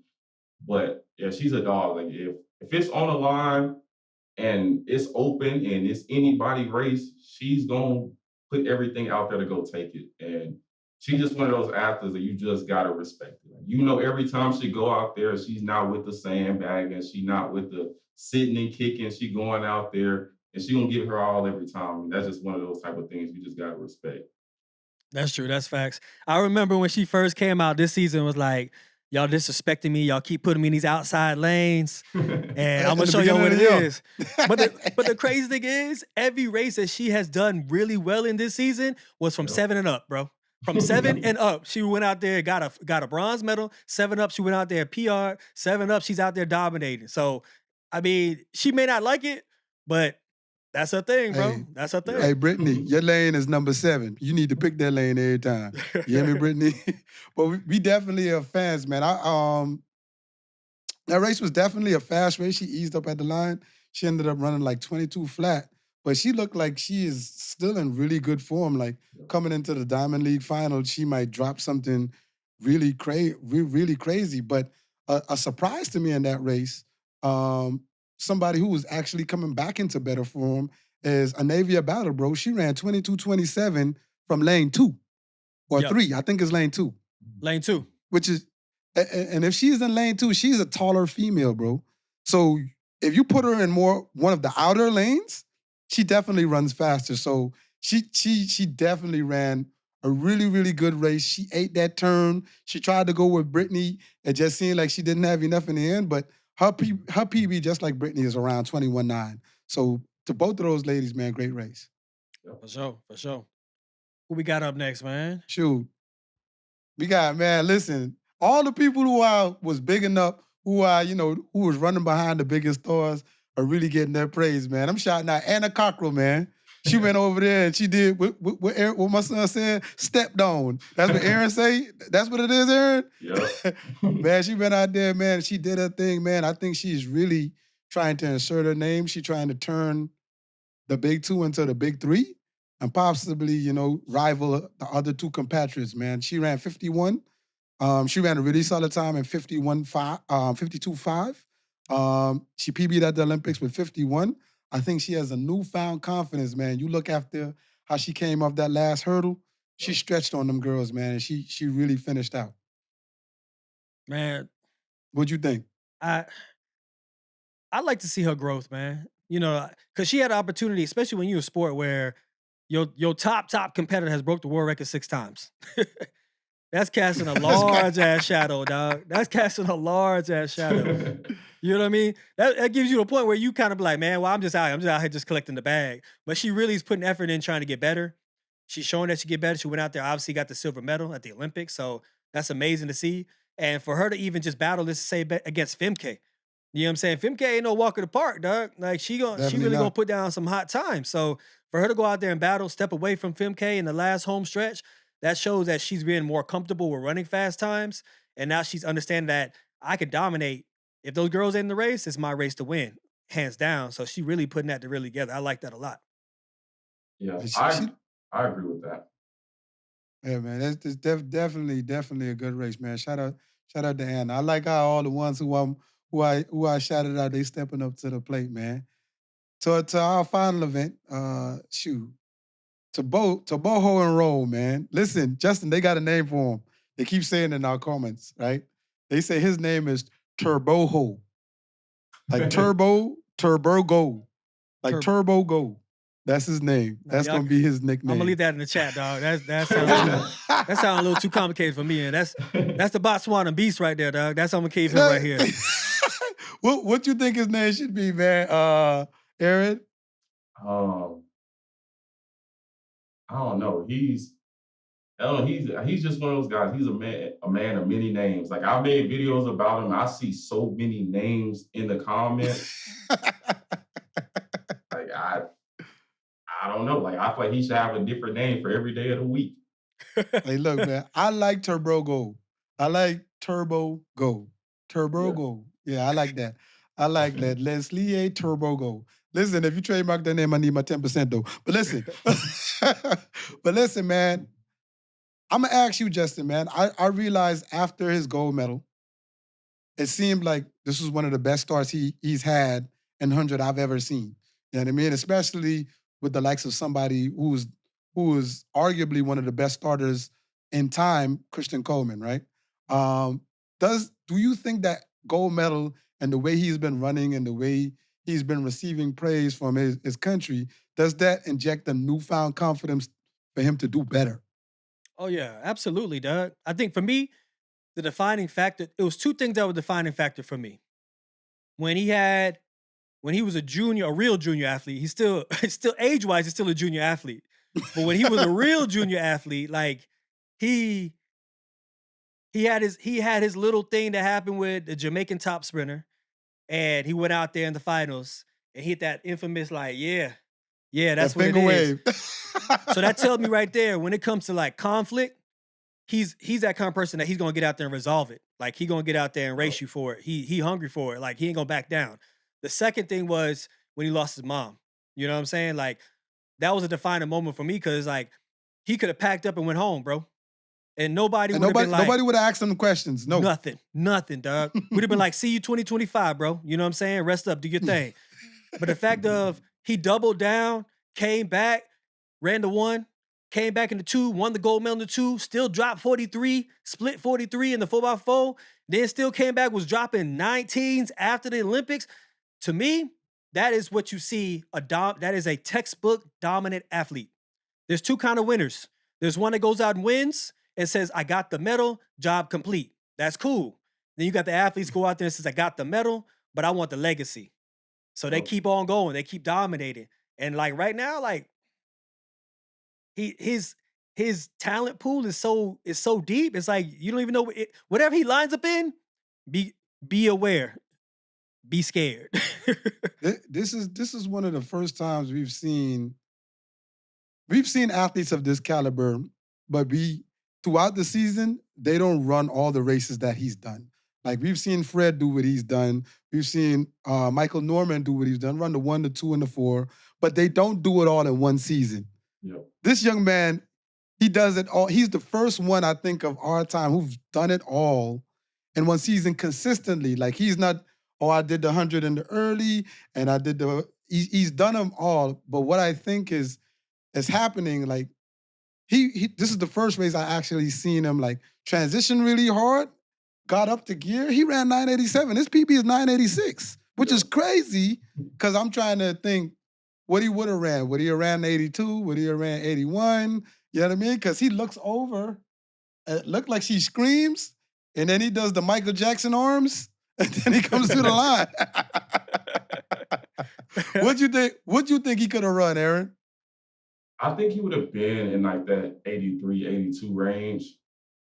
Speaker 7: but yeah, she's a dog. Like if it's on the line and it's open and it's anybody race, she's gonna put everything out there to go take it. And she's just one of those athletes that you just gotta respect it. You know, every time she go out there, she's not with the sandbag and she's not with the sitting and kicking. She going out there and she gonna give her all every time. And that's just one of those type of things you just gotta respect.
Speaker 6: That's true. That's facts. I remember when she first came out this season was like, y'all disrespecting me. Y'all keep putting me in these outside lanes. And I'm going to show y'all what it is. But the crazy thing is, every race that she has done really well in this season was from 7 and up, bro. From 7 and up, she went out there, got a bronze medal. 7 up, she went out there, PR. 7 up, she's out there dominating. So, I mean, she may not like it, but that's her thing, bro.
Speaker 8: Hey,
Speaker 6: that's her thing.
Speaker 8: Hey, Brittany, your lane is number 7. You need to pick that lane every time. You hear me, Brittany? But we definitely are fans, man. That race was definitely a fast race. She eased up at the line. She ended up running like 22 flat. But she looked like she is still in really good form. Like coming into the Diamond League final, she might drop something really crazy. But a surprise to me in that race, somebody who was actually coming back into better form is Anavia Battle, bro. She ran 22:27 from lane 2 or 3. I think it's lane 2.
Speaker 6: Lane 2.
Speaker 8: Which is, and if she's in lane 2, she's a taller female, bro. So if you put her in one of the outer lanes, she definitely runs faster. So she definitely ran a really, really good race. She ate that turn. She tried to go with Brittany. It just seemed like she didn't have enough in the end, but her PB, just like Brittany, is around 21.9. So to both of those ladies, man, great race.
Speaker 6: For sure. Who we got up next, man?
Speaker 8: Shoot. We got, man, listen, all the people who was big enough, who was running behind the biggest stars are really getting their praise, man. I'm shouting out Anna Cockrell, man. She went over there and she did what my son said, stepped on. That's what Erin say? That's what it is, Erin?
Speaker 7: Yeah.
Speaker 8: Man, she went out there, man. She did her thing, man. I think she's really trying to insert her name. She's trying to turn the big 2 into the big 3 and possibly, rival the other 2 compatriots, man. She ran 51. She ran a really solid time in 52.5. She PB'd at the Olympics with 51. I think she has a newfound confidence, man. You look after how she came off that last hurdle, she stretched on them girls, man, and she really finished out.
Speaker 6: Man.
Speaker 8: What'd you think?
Speaker 6: I'd like to see her growth, man. Because she had an opportunity, especially when you're a sport where your top competitor has broke the world record 6 times. That's casting a large ass shadow, dog. That's casting a large ass shadow. You know what I mean? That gives you a point where you kind of be like, man, well, I'm just out here just collecting the bag. But she really is putting effort in trying to get better. She's showing that she get better. She went out there, obviously got the silver medal at the Olympics. So that's amazing to see. And for her to even just battle, let's say, against Femke. You know what I'm saying? Femke ain't no walk in the park, dog. Like she really gonna put down some hot time. So for her to go out there and battle, step away from Femke in the last home stretch, that shows that she's being more comfortable with running fast times. And now she's understanding that I could dominate. If those girls in the race, it's my race to win, hands down. So she really putting that really together. I like that a lot.
Speaker 7: Yeah, I agree with that.
Speaker 8: Yeah, man, that's definitely a good race, man. Shout out to Anna. I like how all the ones who I shouted out, they stepping up to the plate, man. To our final event, Tebogo and roll, man. Listen, Justin, they got a name for him. They keep saying in our comments, right? They say his name is Turboho. Like Turbogo. Like Turbogo. That's his name. That's going to be his nickname.
Speaker 6: I'm going to leave that in the chat, dog. That sounds a little too complicated for me. And that's the Botswana beast right there, dog. That's I'm going to keep him right here.
Speaker 8: What you think his name should be, man? Erin?
Speaker 7: I don't know. He's just one of those guys. He's a man of many names. Like I made videos about him. I see so many names in the comments. Like I don't know. Like I feel like he should have a different name for every day of the week.
Speaker 8: Hey, look, man, I like Turbo I like Turbo Go. Yeah, I like that. I like that. Leslie Turbo. Listen, if you trademark that name, I need my 10% though. But listen, man, I'm gonna ask you, Justin, man. I realized after his gold medal, it seemed like this was one of the best starts he's had in 100 I've ever seen. You know what I mean? Especially with the likes of somebody who was arguably one of the best starters in time, Christian Coleman, right? Do you think that gold medal and the way he's been running and the way he's been receiving praise from his country, does that inject a newfound confidence for him to do better?
Speaker 6: Oh yeah, absolutely, Doug. I think for me, the defining factor, it was two things that were defining factor for me. When he was a real junior athlete, he's still age-wise, he's still a junior athlete. But when he was a real junior athlete, like he had his little thing that happened with the Jamaican top sprinter, and he went out there in the finals and hit that infamous that's what it
Speaker 8: finger
Speaker 6: is.
Speaker 8: wave.
Speaker 6: So that tells me right there, when it comes to like conflict, he's that kind of person that he's gonna get out there and resolve it. Like he gonna get out there and race you for it. He hungry for it. Like he ain't gonna back down. The second thing was when he lost his mom. You know what I'm saying? Like that was a defining moment for me because like he could have packed up and went home, bro. And nobody would have been like,
Speaker 8: nobody would have asked him questions. No.
Speaker 6: Nothing, dog. We'd have been like, see you 2025, bro. You know what I'm saying? Rest up, do your thing. But the fact of he doubled down, came back, ran the 1, came back in the 2, won the gold medal in the 2, still dropped 43, split 43 in the 4x4, then still came back, was dropping 19s after the Olympics. To me, that is what you see, that is a textbook dominant athlete. There's two kind of winners. There's one that goes out and wins and says, I got the medal, job complete. That's cool. Then you got the athletes go out there and says, I got the medal, but I want the legacy. So they keep on going. They keep dominating. And like right now, like his talent pool is so deep. It's like you don't even know whatever he lines up in. Be aware. Be scared.
Speaker 8: This is one of the first times we've seen athletes of this caliber, but throughout the season, they don't run all the races that he's done. Like we've seen Fred do what he's done. We've seen Michael Norman do what he's done, run the 1, the 2, and the 4, but they don't do it all in one season.
Speaker 7: Yep.
Speaker 8: This young man, he does it all. He's the first one, I think, of our time who's done it all in one season consistently. Like he's not, I did the 100 in the early, and I did he's done them all. But what I think is happening, like this is the first race I actually seen him like transition really hard, got up to gear. He ran 987. His PB is 986, which is crazy because I'm trying to think what he would have ran. Would he have ran 82? Would he have ran 81? You know what I mean? Because he looks over, it looked like she screams, and then he does the Michael Jackson arms, and then he comes through the line. What'd you think he could have run, Erin?
Speaker 7: I think he would have been in like that 83, 82 range.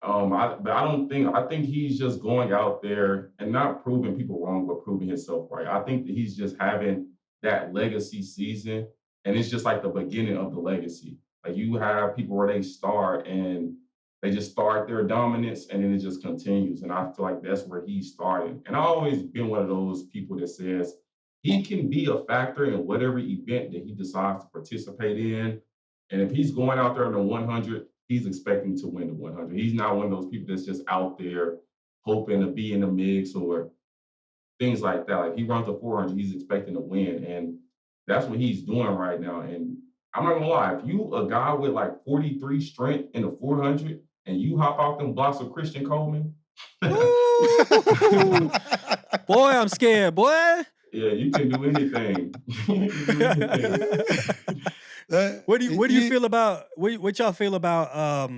Speaker 7: I think he's just going out there and not proving people wrong, but proving himself right. I think that he's just having that legacy season, and it's just like the beginning of the legacy. Like you have people where they start and they just start their dominance and then it just continues. And I feel like that's where he started. And I've always been one of those people that says he can be a factor in whatever event that he decides to participate in. And if he's going out there in the 100, he's expecting to win the 100. He's not one of those people that's just out there hoping to be in the mix or things like that. Like he runs a 400, he's expecting to win. And that's what he's doing right now. And I'm not gonna lie, if you a guy with like 43 strength in the 400 and you hop off them blocks of Christian Coleman.
Speaker 6: Boy, I'm scared, boy.
Speaker 7: Yeah, you can do anything.
Speaker 6: What do you feel about what y'all feel about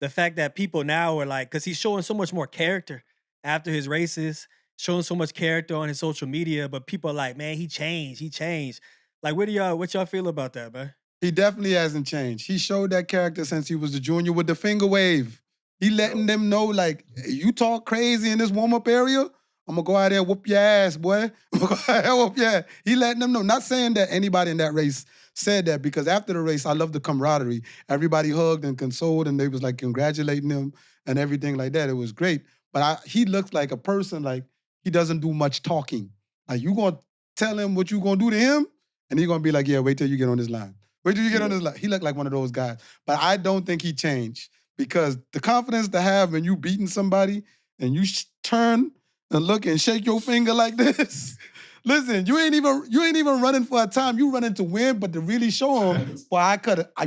Speaker 6: the fact that people now are like, because he's showing so much more character after his races, showing so much character on his social media, but people are like, man, he changed. Like, what y'all feel about that, man?
Speaker 8: He definitely hasn't changed. He showed that character since he was a junior with the finger wave. He letting them know, like, hey, you talk crazy in this warm-up area, I'm going to go out there and whoop your ass, boy. I'm going to go out there and whoop your ass. He letting them know. Not saying that anybody in that race said that, because after the race, I love the camaraderie. Everybody hugged and consoled, and they was, like, congratulating him and everything like that. It was great. But he looks like a person, like, he doesn't do much talking. Like, you going to tell him what you going to do to him, and he going to be like, yeah, wait till you get on this line. Wait till you get on this line. He looked like one of those guys. But I don't think he changed, because the confidence to have when you beating somebody and you turn and look and shake your finger like this. Listen, you ain't even running for a time. You running to win, but to really show him, boy,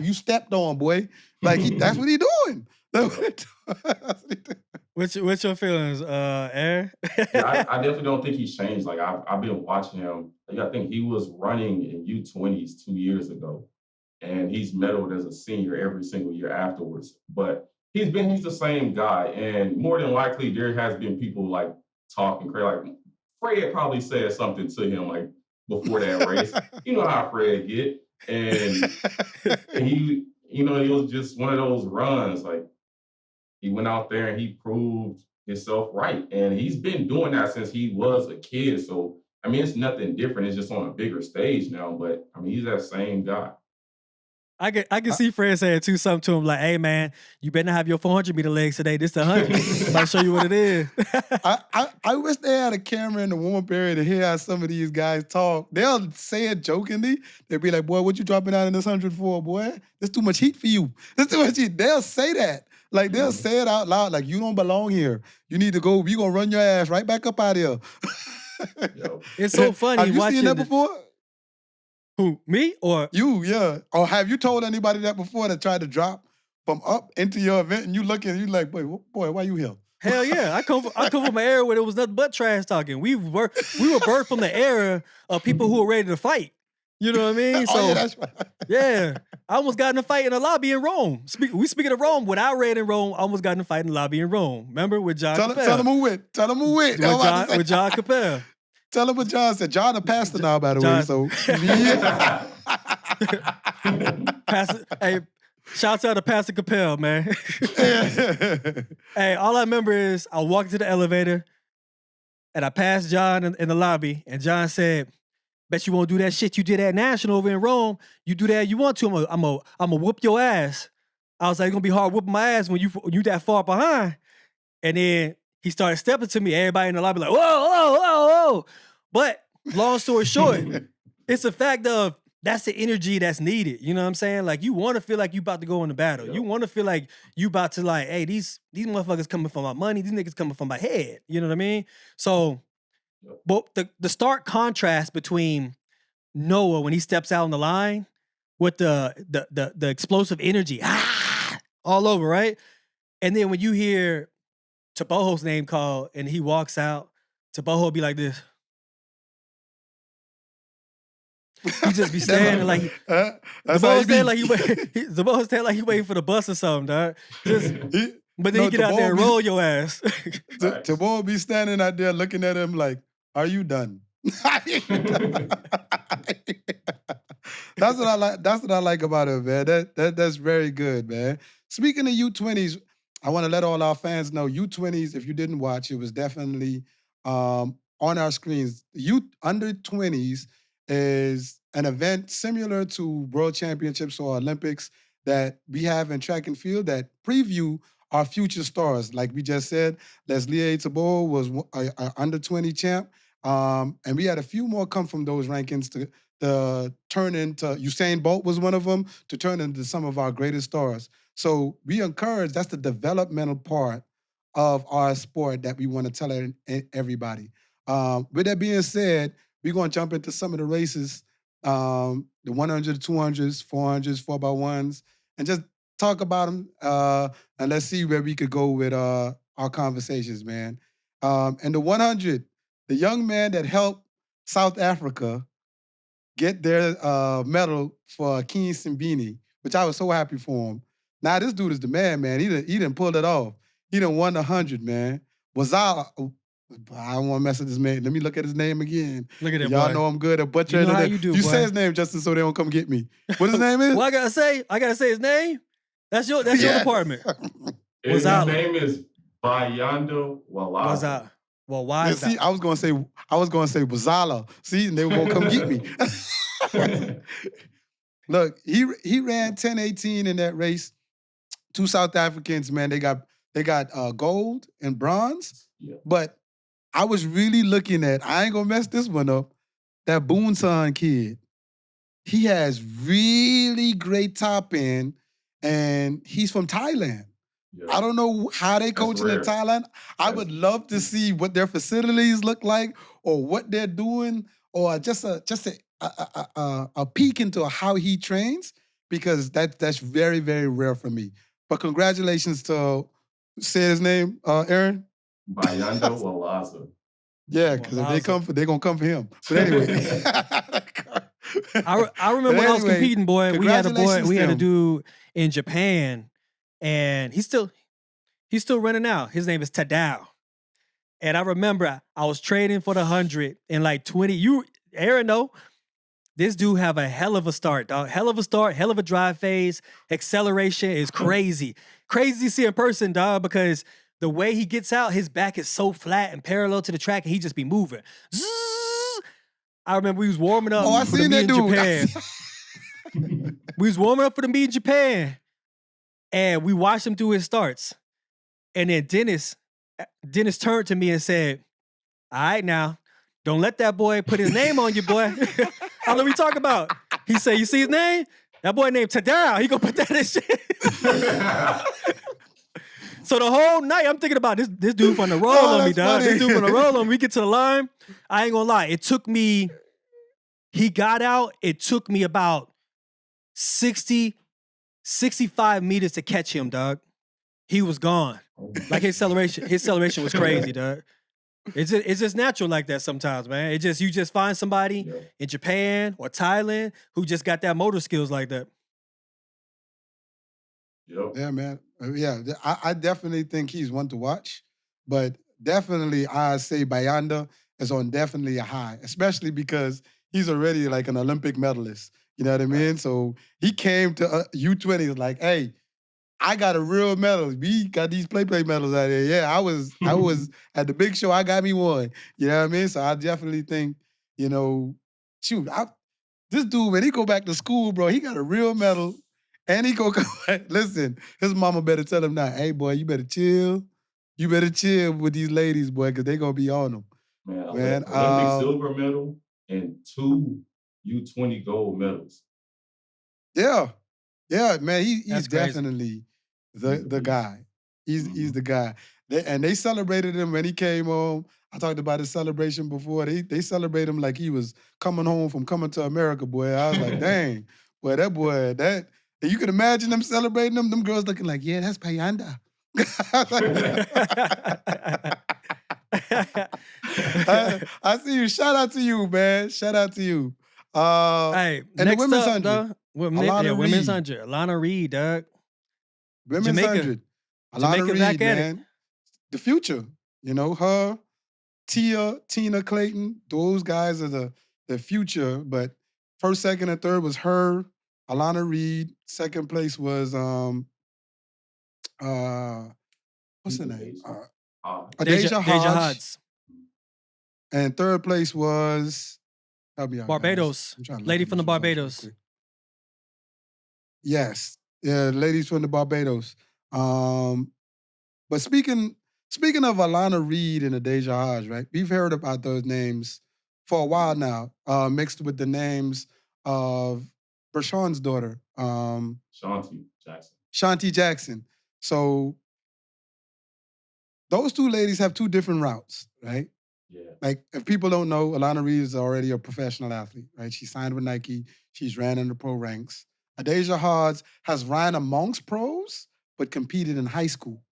Speaker 8: you stepped on, boy. Like, that's what he doing. That's what he doing.
Speaker 6: What's your feelings, Erin?
Speaker 7: Yeah, I definitely don't think he's changed. Like, I've been watching him. I think he was running in U20s 2 years ago, and he's medaled as a senior every single year afterwards. But he's the same guy, and more than likely there has been people like talking crazy. Like, Fred probably said something to him like before that race. You know how Fred get, and he, it was just one of those runs. Like, he went out there and he proved himself right, and he's been doing that since he was a kid. So I mean, it's nothing different. It's just on a bigger stage now. But I mean, he's that same guy.
Speaker 6: I can see Fred saying something to him like, "Hey man, you better not have your 400-meter legs today. This the 100. Might show you what it is."
Speaker 8: I wish they had a camera in the warm-up area to hear how some of these guys talk. They'll say it jokingly. They'll be like, "Boy, what you dropping out in this 100 for, boy? There's too much heat for you. There's too much heat." They'll say that. Like, they'll say it out loud. Like, you don't belong here. You need to go. We gonna run your ass right back up out of here.
Speaker 6: It's so funny.
Speaker 8: Have you seen that before?
Speaker 6: Who, me or
Speaker 8: you? Yeah. Or have you told anybody that before that tried to drop from up into your event and you look and you like, boy, why you here?
Speaker 6: Hell yeah! I come from an era where there was nothing but trash talking. We were birthed from the era of people who were ready to fight. You know what I mean? So
Speaker 8: yeah, that's right.
Speaker 6: Yeah, I almost got in a fight in a lobby in Rome. Speaking of Rome, when I ran in Rome, I almost got in a fight in the lobby in Rome. Remember with John Capel?
Speaker 8: Tell him who went. Tell him who went.
Speaker 6: With John Capel.
Speaker 8: Tell him what John said. John a pastor now, by the way. So yeah.
Speaker 6: Hey, shouts out to Pastor Capel, man. Hey, all I remember is I walked to the elevator and I passed John in the lobby, and John said, "Bet you won't do that shit you did at National over in Rome. You do that you want to. I'm gonna whoop your ass." I was like, "It's gonna be hard whooping my ass when you that far behind." And then he started stepping to me. Everybody in the lobby like, "Whoa, whoa, whoa, whoa!" But long story short, it's a fact of that's the energy that's needed. You know what I'm saying? Like, you want to feel like you about to go into battle. Yep. You want to feel like you about to, like, hey, these motherfuckers coming from my money. These niggas coming from my head. You know what I mean? So, but the stark contrast between Noah when he steps out on the line with the explosive energy all over, right? And then when you hear Tebogo's name called and he walks out, Tebogo will be like this. He just be standing like Tebogo's standing like he waiting for the bus or something, dog. But then he get out there and roll your ass.
Speaker 8: Tebogo be standing out there looking at him like, "Are you done?" That's what I like. That's what I like about it, man. That's very good, man. Speaking of U20s, I want to let all our fans know U20s. If you didn't watch, it was definitely on our screens. Youth under 20s is an event similar to World Championships or Olympics that we have in track and field that preview our future stars. Like we just said, Leslie Tebogo was an under 20 champ. And we had a few more come from those rankings to turn into, Usain Bolt was one of them, to turn into some of our greatest stars. So we encourage, that's the developmental part of our sport that we want to tell everybody. With that being said, we're going to jump into some of the races, the 100, 200s, 400s, 4x1s, and just talk about them. And let's see where we could go with our conversations, man. And the 100, the young man that helped South Africa get their medal for King Simbini, which I was so happy for him. Now, this dude is the man. He done pulled it off. He done won the 100, man. I don't want to mess with this man. Let me look at his name again.
Speaker 6: Look at that
Speaker 8: Y'all
Speaker 6: boy.
Speaker 8: know I'm good at butchering.
Speaker 6: You know how
Speaker 8: it.
Speaker 6: you do,
Speaker 8: You
Speaker 6: boy.
Speaker 8: say his name, Justin, so they don't come get me. What his name is?
Speaker 6: Well, I gotta say his name. That's your department.
Speaker 7: His
Speaker 6: Wazala.
Speaker 7: name is Bayando
Speaker 6: Was
Speaker 7: Walaza.
Speaker 6: well, why
Speaker 8: Yeah,
Speaker 6: is
Speaker 8: see,
Speaker 6: that?
Speaker 8: I was gonna say Wazala. See, and they were gonna come get me. Look, he ran 10:18 in that race. Two South Africans, man, they got gold and bronze.
Speaker 7: Yeah.
Speaker 8: But I was really looking at, I ain't gonna mess this one up, that Boonson kid. He has really great top end, and he's from Thailand.
Speaker 7: Yeah.
Speaker 8: I don't know how they coaching in
Speaker 7: rare.
Speaker 8: Thailand. I would love to see what their facilities look like, or what they're doing, or just a peek into how he trains, because that's very, very rare for me. But congratulations to, say his name, Erin?
Speaker 7: Bayando Walaza.
Speaker 8: Yeah, because if they come for, they're gonna come for him. But anyway.
Speaker 6: I remember when I was competing, boy. We had a
Speaker 8: him.
Speaker 6: dude in Japan, and he's still running out. His name is Tidal. And I remember I was trading for the 100 in like 20. Erin, know, this dude have a hell of a start, dog. Hell of a start, hell of a drive phase. Acceleration is crazy. Crazy to see in person, dog, because the way he gets out, his back is so flat and parallel to the track, and he just be moving. Zzz. I remember we was warming up
Speaker 8: I
Speaker 6: for the
Speaker 8: seen
Speaker 6: meet
Speaker 8: that
Speaker 6: in
Speaker 8: dude.
Speaker 6: Japan. We was warming up for the meet in Japan, and we watched him do his starts. And then Dennis turned to me and said, "All right, now, don't let that boy put his name on you, boy." I don't know what you talking about. He said, "You see his name? That boy named Tidal. He gonna put that in shit." So the whole night, I'm thinking about this dude from the roll on me, dog.
Speaker 8: Funny.
Speaker 6: This dude from the roll on me. We get to the line. I ain't gonna lie. It took me, he got out. It took me about 60, 65 meters to catch him, dog. He was gone. Like his acceleration was crazy, dog. It's just natural like that sometimes, man. You just find somebody in Japan or Thailand who just got that motor skills like that.
Speaker 7: Yep.
Speaker 8: Yeah, man. Yeah, I definitely think he's one to watch, but definitely I say Bayanda is on definitely a high, especially because he's already like an Olympic medalist. You know what I mean? So he came to U20 like, hey, I got a real medal. We got these play medals out there. Yeah, I was at the big show. I got me one. You know what I mean? So I definitely think, shoot, this dude, when he go back to school, bro, he got a real medal. And he go, listen, his mama better tell him now, hey, boy, you better chill. You better chill with these ladies, boy, because they going to be on them.
Speaker 7: Man, Olympic silver medal and 2 U20 gold medals.
Speaker 8: Yeah. Yeah, man, he's
Speaker 6: crazy.
Speaker 8: definitely the guy. He's the guy. They celebrated him when he came home. I talked about his celebration before. They celebrate him like he was coming home from coming to America, boy. I was like, dang, boy, that. You could imagine them celebrating them. Them girls looking like, yeah, that's Bayanda. I see you. Shout out to you, man. Shout out to you.
Speaker 6: Hey,
Speaker 8: and
Speaker 6: next
Speaker 8: the women's
Speaker 6: up,
Speaker 8: 100.
Speaker 6: dog, women's 100. Alana Reed, dog.
Speaker 8: Women's
Speaker 6: Jamaica.
Speaker 8: 100.
Speaker 6: Jamaica
Speaker 8: Alana Reed,
Speaker 6: back at
Speaker 8: man. The future. Her, Tina Clayton, those guys are the future. But first, second, and third was her, Alana Reed. Second place was what's her name?
Speaker 6: Deja Hodge.
Speaker 8: And third place was help me out,
Speaker 6: Barbados. Lady from the Barbados.
Speaker 8: Yes. Yeah, ladies from the Barbados. But speaking of Alana Reed and Deja Hodge, right? We've heard about those names for a while now, mixed with the names of Bershawn's daughter, Shanti Jackson. So those two ladies have two different routes, right?
Speaker 7: Yeah.
Speaker 8: Like, if people don't know, Alana Reed is already a professional athlete, right? She signed with Nike. She's ran in the pro ranks. Deja Hodge has ran amongst pros, but competed in high school,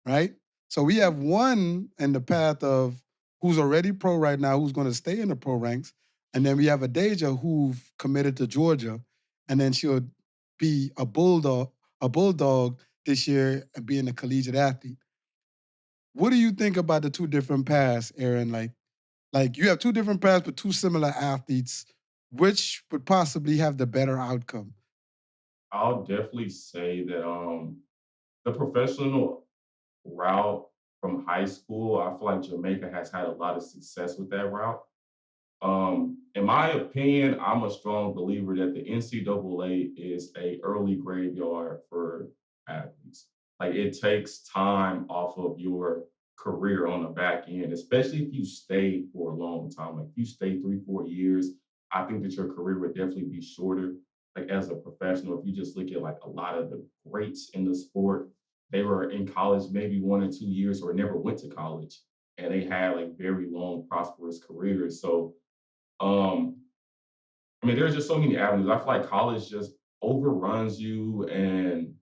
Speaker 8: right? So we have one in the path of who's already pro right now, who's going to stay in the pro ranks. And then we have Deja who committed to Georgia, and then she'll be a bulldog this year and being a collegiate athlete. What do you think about the two different paths, Erin? Like you have two different paths but two similar athletes. Which would possibly have the better outcome?
Speaker 7: I'll definitely say that the professional route from high school, I feel like Jamaica has had a lot of success with that route. In my opinion, I'm a strong believer that the NCAA is a early graveyard for athletes. Like it takes time off of your career on the back end, especially if you stay for a long time. Like if you stay 3, 4 years, I think that your career would definitely be shorter. Like as a professional, if you just look at like a lot of the greats in the sport, they were in college maybe 1 or 2 years or never went to college and they had like very long, prosperous careers. So um, I mean, there's just so many avenues. I feel like college just overruns you, and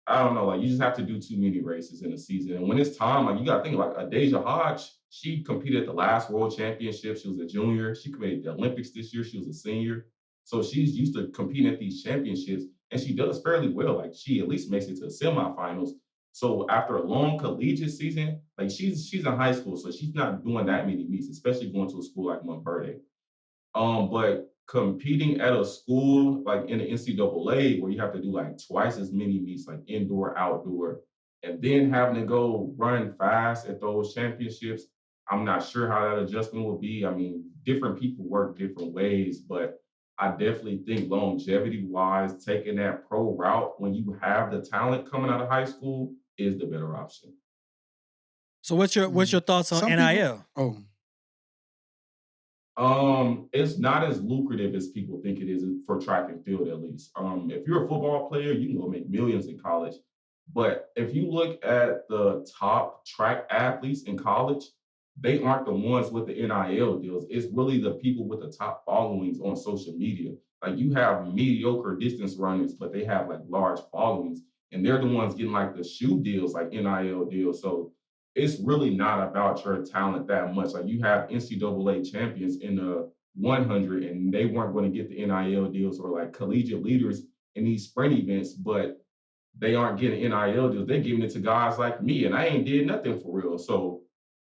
Speaker 7: I don't know, like you just have to do too many races in a season. And when it's time, like you got to think like Adeja Hodge, she competed at the last World Championship. She was a junior. She competed at the Olympics this year. She was a senior. So she's used to competing at these championships, and she does fairly well. Like she at least makes it to the semifinals. So after a long collegiate season, like she's in high school, so she's not doing that many meets, especially going to a school like Montverde. But competing at a school like in the NCAA where you have to do like twice as many meets, like indoor, outdoor, and then having to go run fast at those championships, I'm not sure how that adjustment will be. I mean, different people work different ways, but I definitely think longevity wise, taking that pro route when you have the talent coming out of high school is the better option.
Speaker 6: So what's your thoughts on
Speaker 8: Some
Speaker 6: NIL?
Speaker 8: Oh,
Speaker 7: It's not as lucrative as people think it is for track and field, at least. If you're a football player, you can go make millions in college. But if you look at the top track athletes in college, they aren't the ones with the NIL deals. It's really the people with the top followings on social media. Like you have mediocre distance runners, but they have like large followings, and they're the ones getting like the shoe deals, like NIL deals. So it's really not about your talent that much. Like you have NCAA champions in the 100, and they weren't going to get the NIL deals, or like collegiate leaders in these sprint events, but they aren't getting NIL deals. They're giving it to guys like me, and I ain't did nothing for real. So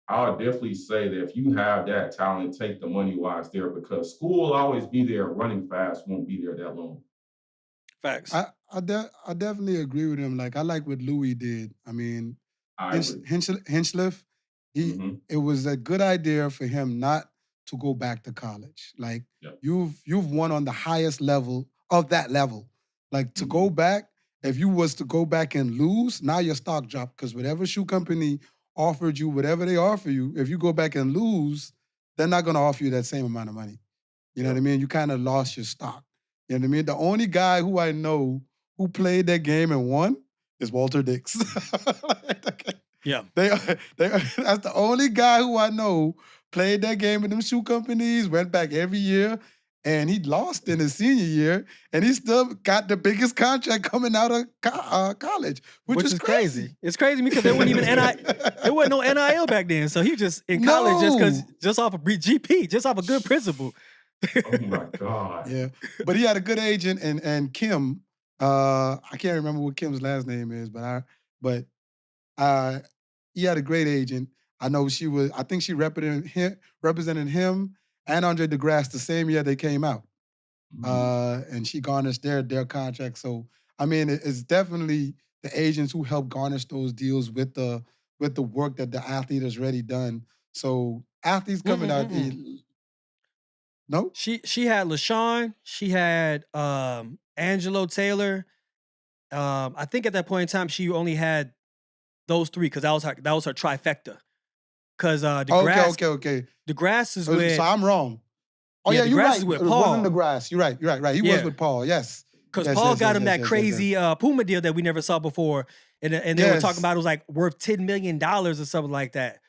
Speaker 7: I'll definitely say that if you have that talent, take the money while it's there, because school will always be there. Running fast won't be there that long.
Speaker 6: Facts.
Speaker 8: I definitely agree with him. Like I like what Louis did. I mean,
Speaker 7: I agree.
Speaker 8: Hinchliff,
Speaker 7: Mhm.
Speaker 8: it was a good idea for him not to go back to college. Like
Speaker 7: Yep.
Speaker 8: you've won on the highest level of that level. Like to go back, if you was to go back and lose, now your stock dropped because whatever shoe company offered you, whatever they offer you, if you go back and lose, they're not going to offer you that same amount of money. You know what I mean? You kind of lost your stock. You know what I mean? The only guy who I know who played that game and won is Walter Dix.
Speaker 6: Yeah.
Speaker 8: That's the only guy who I know played that game with them shoe companies, went back every year, and he lost in his senior year, and he still got the biggest contract coming out of college, which is crazy.
Speaker 6: It's crazy because there wasn't even there wasn't no NIL back then. So he just in college just off of GP, just off a good principle.
Speaker 7: Oh my God.
Speaker 8: Yeah, but he had a good agent, and Kim, I can't remember what Kim's last name is, but he had a great agent. I know I think she represented him and Andre DeGrasse the same year they came out. And she garnished their contract. So, I mean, it's definitely the agents who help garnish those deals with the work that the athlete has already done. So athletes coming out, no?
Speaker 6: She had LaShawn, she had Angelo Taylor. I think at that point in time she only had those three because that was her trifecta. Because DeGrasse,
Speaker 8: Okay.
Speaker 6: DeGrasse is with.
Speaker 8: So I'm wrong. Oh yeah, you're
Speaker 6: DeGrasse
Speaker 8: right.
Speaker 6: is with
Speaker 8: It
Speaker 6: Paul.
Speaker 8: wasn't DeGrasse. You're right. He was with Paul. Yes.
Speaker 6: Because
Speaker 8: Yes,
Speaker 6: Paul
Speaker 8: yes,
Speaker 6: got
Speaker 8: yes,
Speaker 6: him that
Speaker 8: yes,
Speaker 6: crazy
Speaker 8: yes.
Speaker 6: Puma deal that we never saw before, and they were talking about it was like worth $10 million or something like that.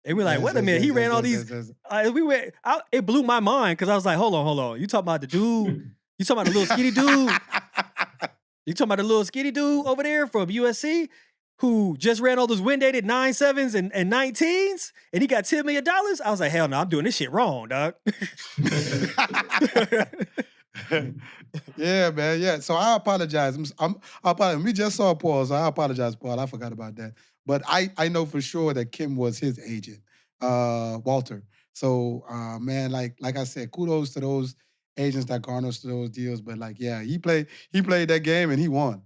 Speaker 6: And we're like,
Speaker 8: Yes,
Speaker 6: wait a
Speaker 8: yes,
Speaker 6: minute,
Speaker 8: yes,
Speaker 6: he ran
Speaker 8: yes,
Speaker 6: all
Speaker 8: yes,
Speaker 6: these.
Speaker 8: yes.
Speaker 6: It blew my mind because I was like, hold on. You talking about the dude? You talking about the little skinny dude? You talking about the little skinny dude over there from USC who just ran all those wind-dated 9.7s and 19s, and he got $10 million? I was like, hell no, I'm doing this shit wrong, dog.
Speaker 8: Yeah, man. Yeah. So I apologize. I apologize. We just saw Paul, so I apologize, Paul. I forgot about that. But I know for sure that Kim was his agent, Walter. So man, like I said, kudos to those agents that garners to those deals. But like, yeah, he played that game and he won.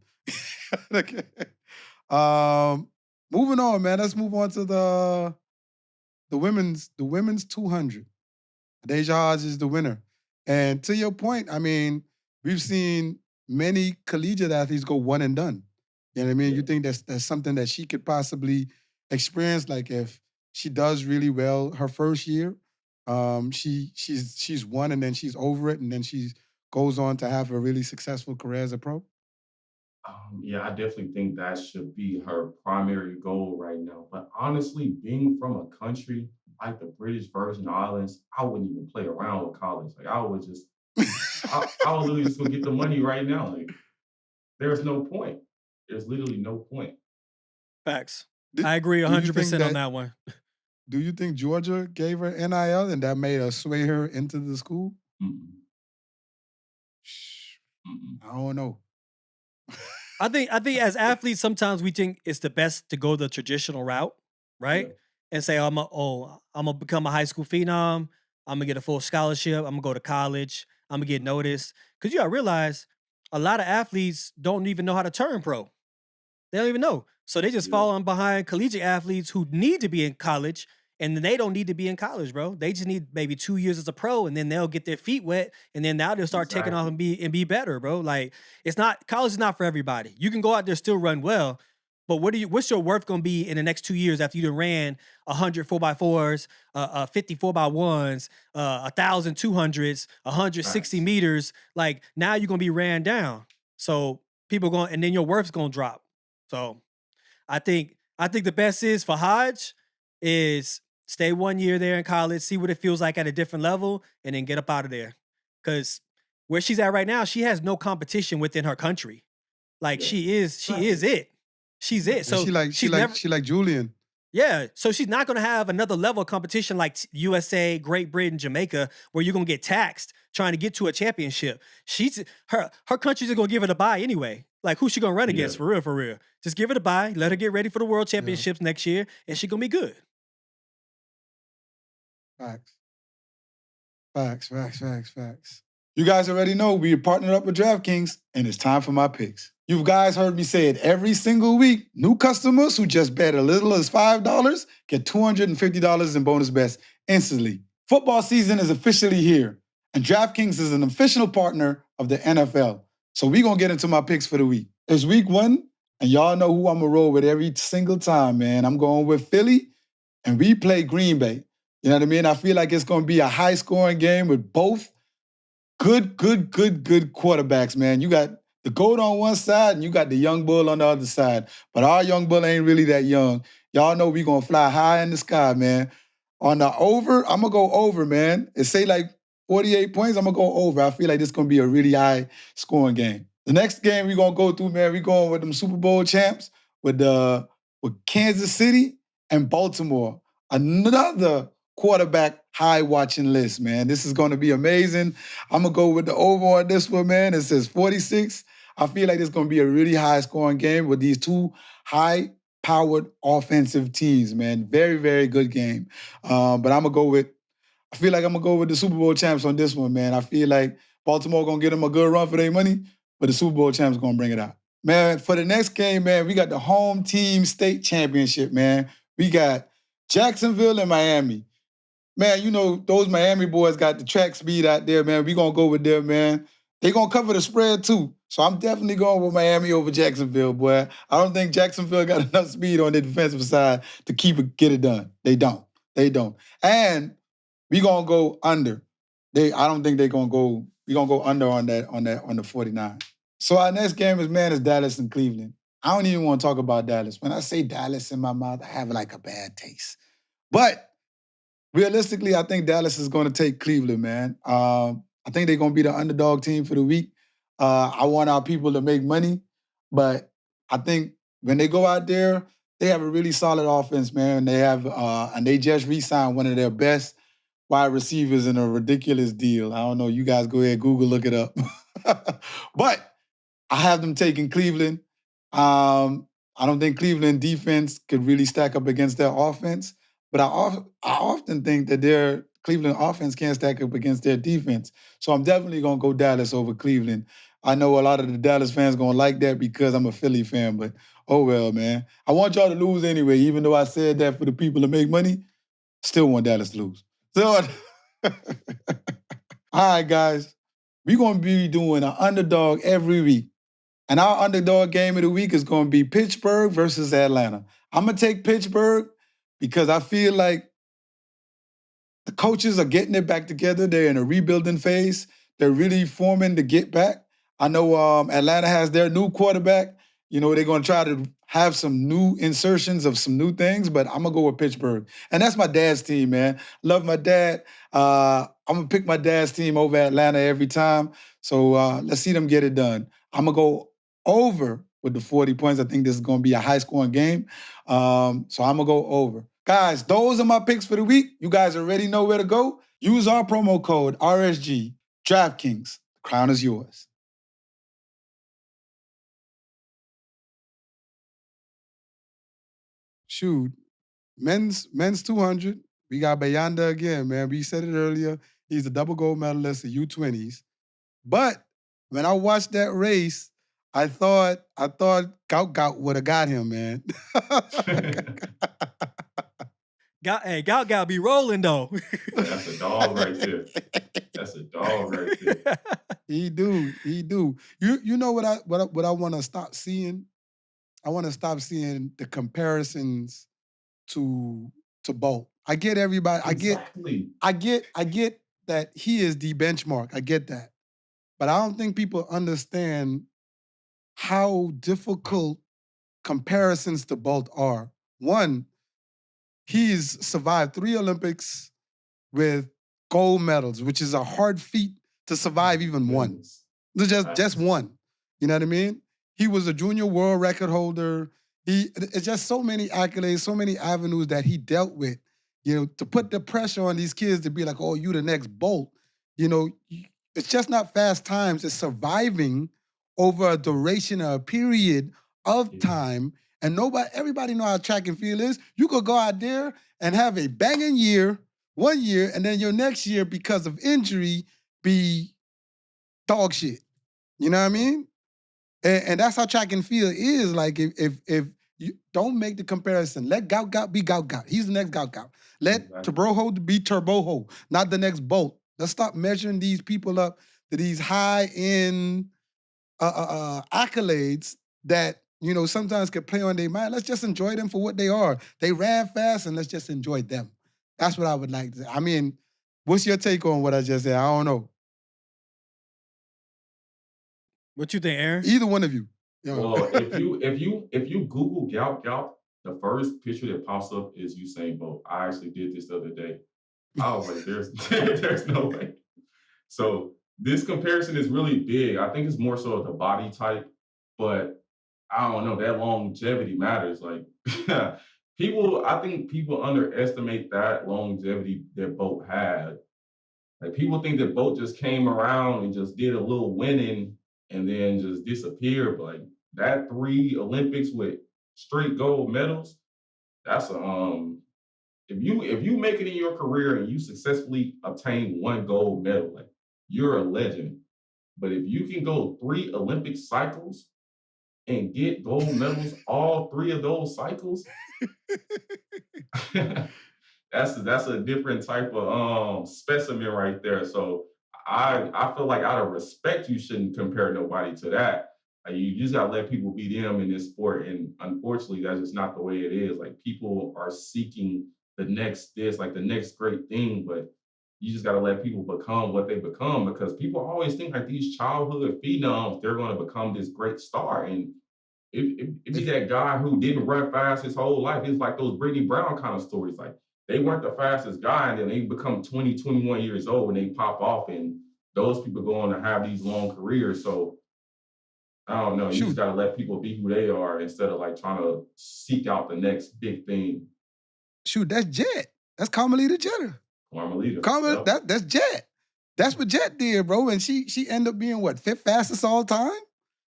Speaker 8: Moving on, man. Let's move on to the women's 200. Deja Hodge is the winner. And to your point, I mean, we've seen many collegiate athletes go one and done. You know what I mean?
Speaker 7: Yeah.
Speaker 8: You think that's something that she could possibly experience? Like if she does really well her first year, she's won and then she's over it and then she goes on to have a really successful career as a pro?
Speaker 7: Yeah, I definitely think that should be her primary goal right now. But honestly, being from a country like the British Virgin Islands, I wouldn't even play around with college. Like I would just, I would literally just go get the money right now. Like there's no point. There's literally no point.
Speaker 6: Facts.
Speaker 8: Do-
Speaker 6: I agree
Speaker 8: do you think
Speaker 6: 100% on that one.
Speaker 8: Do you think Georgia gave her NIL and that made her sway her into the school?
Speaker 7: Mm-mm. Mm-mm.
Speaker 8: I don't know.
Speaker 6: I think as athletes, sometimes we think it's the best to go the traditional route, right?
Speaker 7: Yeah.
Speaker 6: And say, I'm gonna become a high school phenom. I'm gonna get a full scholarship. I'm gonna go to college. I'm gonna get noticed. Because you gotta realize a lot of athletes don't even know how to turn pro. They don't even know. So they just
Speaker 7: Yeah.
Speaker 6: fall on behind collegiate athletes who need to be in college, and they don't need to be in college, bro. They just need maybe 2 years as a pro, and then they'll get their feet wet, and then now they'll start taking off and be better, bro. Like it's not college is not for everybody. You can go out there still run well, but what's your worth gonna be in the next 2 years after you done ran 100 4x4s, 50 4x1s, 1,000 200s, 160
Speaker 7: Facts.
Speaker 6: meters? Like now you're gonna be ran down. So people going, and then your worth's gonna drop. So I think the best is for Hodge is stay 1 year there in college, see what it feels like at a different level, and then get up out of there. Because where she's at right now, she has no competition within her country. Like
Speaker 7: Yeah.
Speaker 6: she is it. She's it.
Speaker 8: And
Speaker 6: So
Speaker 8: she like Julian.
Speaker 6: yeah, so she's not going to have another level of competition like USA, Great Britain, Jamaica, where you're going to get taxed trying to get to a championship. Her country's going to give her the bye anyway. Like who's she going to run against
Speaker 7: Yeah.
Speaker 6: for real? Just give her the bye, let her get ready for the World Championships next year, and she's going to be good.
Speaker 8: Facts. You guys already know we are partnered up with DraftKings, and it's time for my picks. You guys heard me say it every single week. New customers who just bet as little as $5 get $250 in bonus bets instantly. Football season is officially here, and DraftKings is an official partner of the NFL. So we're going to get into my picks for the week. It's week 1, and y'all know who I'm going to roll with every single time, man. I'm going with Philly, and we play Green Bay. You know what I mean? I feel like it's going to be a high-scoring game with both good quarterbacks, man. You got the GOAT on one side, and you got the young bull on the other side. But our young bull ain't really that young. Y'all know we going to fly high in the sky, man. On the over, I'm going to go over, man. It say like 48 points, I'm going to go over. I feel like this is going to be a really high-scoring game. The next game we're going to go through, man, we're going with them Super Bowl champs with Kansas City and Baltimore. Another quarterback high watching list, man. This is going to be amazing. I'm going to go with the over on this one, man. It says 46. I feel like it's going to be a really high-scoring game with these two high-powered offensive teams, man. Very, very good game. But I feel like I'm going to go with the Super Bowl champs on this one, man. I feel like Baltimore going to get them a good run for their money, but the Super Bowl champs going to bring it out. Man, for the next game, man, we got the home team state championship, man. We got Jacksonville and Miami. Man, you know, those Miami boys got the track speed out there, man. We're going to go with them, man. They're going to cover the spread, too. So I'm definitely going with Miami over Jacksonville, boy. I don't think Jacksonville got enough speed on the defensive side to get it done. They don't. And we're going to go under. I don't think they're going to go. We're going to go under on the 49. So our next game is Dallas and Cleveland. I don't even want to talk about Dallas. When I say Dallas in my mouth, I have like a bad taste. But realistically, I think Dallas is going to take Cleveland, man. I think they're going to be the underdog team for the week. I want our people to make money, but I think when they go out there, they have a really solid offense, man. They have, and they just re-signed one of their best wide receivers in a ridiculous deal. I don't know. You guys go ahead, Google, look it up. But I have them taking Cleveland. I don't think Cleveland defense could really stack up against their offense, but I often think that their Cleveland offense can't stack up against their defense. So I'm definitely going to go Dallas over Cleveland. I know a lot of the Dallas fans going to like that because I'm a Philly fan, but oh well, man. I want y'all to lose anyway, even though I said that for the people to make money. Still want Dallas to lose. So, all right, guys. We're going to be doing an underdog every week. And our underdog game of the week is going to be Pittsburgh versus Atlanta. I'm going to take Pittsburgh because I feel like the coaches are getting it back together. They're in a rebuilding phase. They're really forming to get back. I know Atlanta has their new quarterback. You know, they're going to try to have some new insertions of some new things, but I'm going to go with Pittsburgh. And that's my dad's team, man. Love my dad. I'm going to pick my dad's team over Atlanta every time. So let's see them get it done. I'm going to go over with the 40 points. I think this is going to be a high-scoring game. So I'm going to go over. Guys, those are my picks for the week. You guys already know where to go. Use our promo code RSG, DraftKings. The crown is yours. Shoot, men's 200. We got Bayanda again, man. We said it earlier. He's a double gold medalist at U20s. But when I watched that race, I thought Gout would have got him, man.
Speaker 6: Gout be rolling though.
Speaker 7: That's a dog right there. That's a dog right there.
Speaker 8: He do. You know what I want to stop seeing? I want to stop seeing the comparisons to Bolt. I get everybody.
Speaker 7: Exactly.
Speaker 8: I get that he is the benchmark. I get that. But I don't think people understand how difficult comparisons to Bolt are. One, he's survived 3 Olympics with gold medals, which is a hard feat to survive even one. Just one. You know what I mean? He was a junior world record holder. It's just so many accolades, so many avenues that he dealt with. You know, to put the pressure on these kids to be like, oh, you the next Bolt. You know, it's just not fast times. It's surviving over a duration or a period of time. And everybody know how track and field is. You could go out there and have a banging year, 1 year, and then your next year, because of injury, be dog shit. You know what I mean? And that's how track and field is. Like, if you don't make the comparison, let Gout be Gout. He's the next Gout. Let Tebogo be Turboho, not the next Bolt. Let's stop measuring these people up to these high-end accolades that, you know, sometimes can play on their mind. Let's just enjoy them for what they are. They ran fast, and let's just enjoy them. That's what I would like to say. I mean, what's your take on what I just said? I don't know.
Speaker 6: What you think, Erin?
Speaker 8: Either one of you.
Speaker 7: Well, if you Google Gout, the first picture that pops up is Usain Bolt. I actually did this the other day. I was like, there's no way. So this comparison is really big. I think it's more so of the body type, but I don't know, that longevity matters. Like I think people underestimate that longevity that Bolt had. Like people think that Bolt just came around and just did a little winning and then just disappeared. But like that 3 Olympics with straight gold medals, that's if you make it in your career and you successfully obtain 1 gold medal, like you're a legend. But if you can go 3 Olympic cycles and get gold medals all 3 of those cycles, that's a different type of specimen right there. So I feel like out of respect, you shouldn't compare nobody to that. Like, you just gotta let people be them in this sport, and unfortunately, that's just not the way it is. Like people are seeking the next great thing, but you just gotta let people become what they become, because people always think like these childhood phenoms, they're gonna become this great star, and it be that guy who didn't run fast his whole life. It's like those Brittany Brown kind of stories. Like they weren't the fastest guy, and then they become 20, 21 years old and they pop off, and those people go on to have these long careers. So I don't know. You just gotta let people be who they are instead of like trying to seek out the next big thing.
Speaker 8: Shoot, that's Jet. That's Carmelita Jeter.
Speaker 7: Carmelita.
Speaker 8: That's Jet. That's what Jet did, bro. And she ended up being what, 5th fastest all time?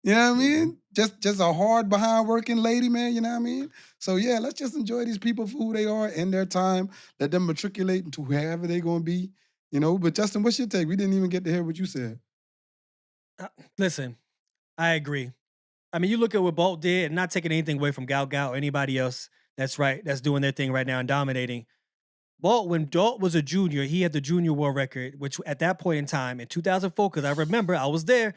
Speaker 8: You know what I mean? Just a hard behind working lady, man. You know what I mean? So yeah, let's just enjoy these people for who they are in their time. Let them matriculate into wherever they're gonna be. You know. But Justin, what's your take? We didn't even get to hear what you said.
Speaker 6: Listen, I agree. I mean, you look at what Bolt did, and not taking anything away from Gal or anybody else that's doing their thing right now and dominating. Bolt, when Bolt was a junior, he had the junior world record, which at that point in time, in 2004, because I remember I was there,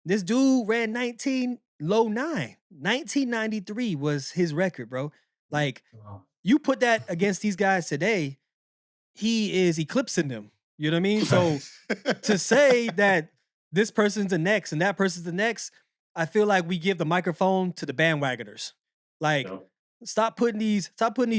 Speaker 6: this dude ran 19.09. 1993 was his record, bro. Like, you put that against these guys today, he is eclipsing them. You know what I mean? So to say that this person's the next and that person's the next, I feel like we give the microphone to the bandwagoners. Like, stop putting these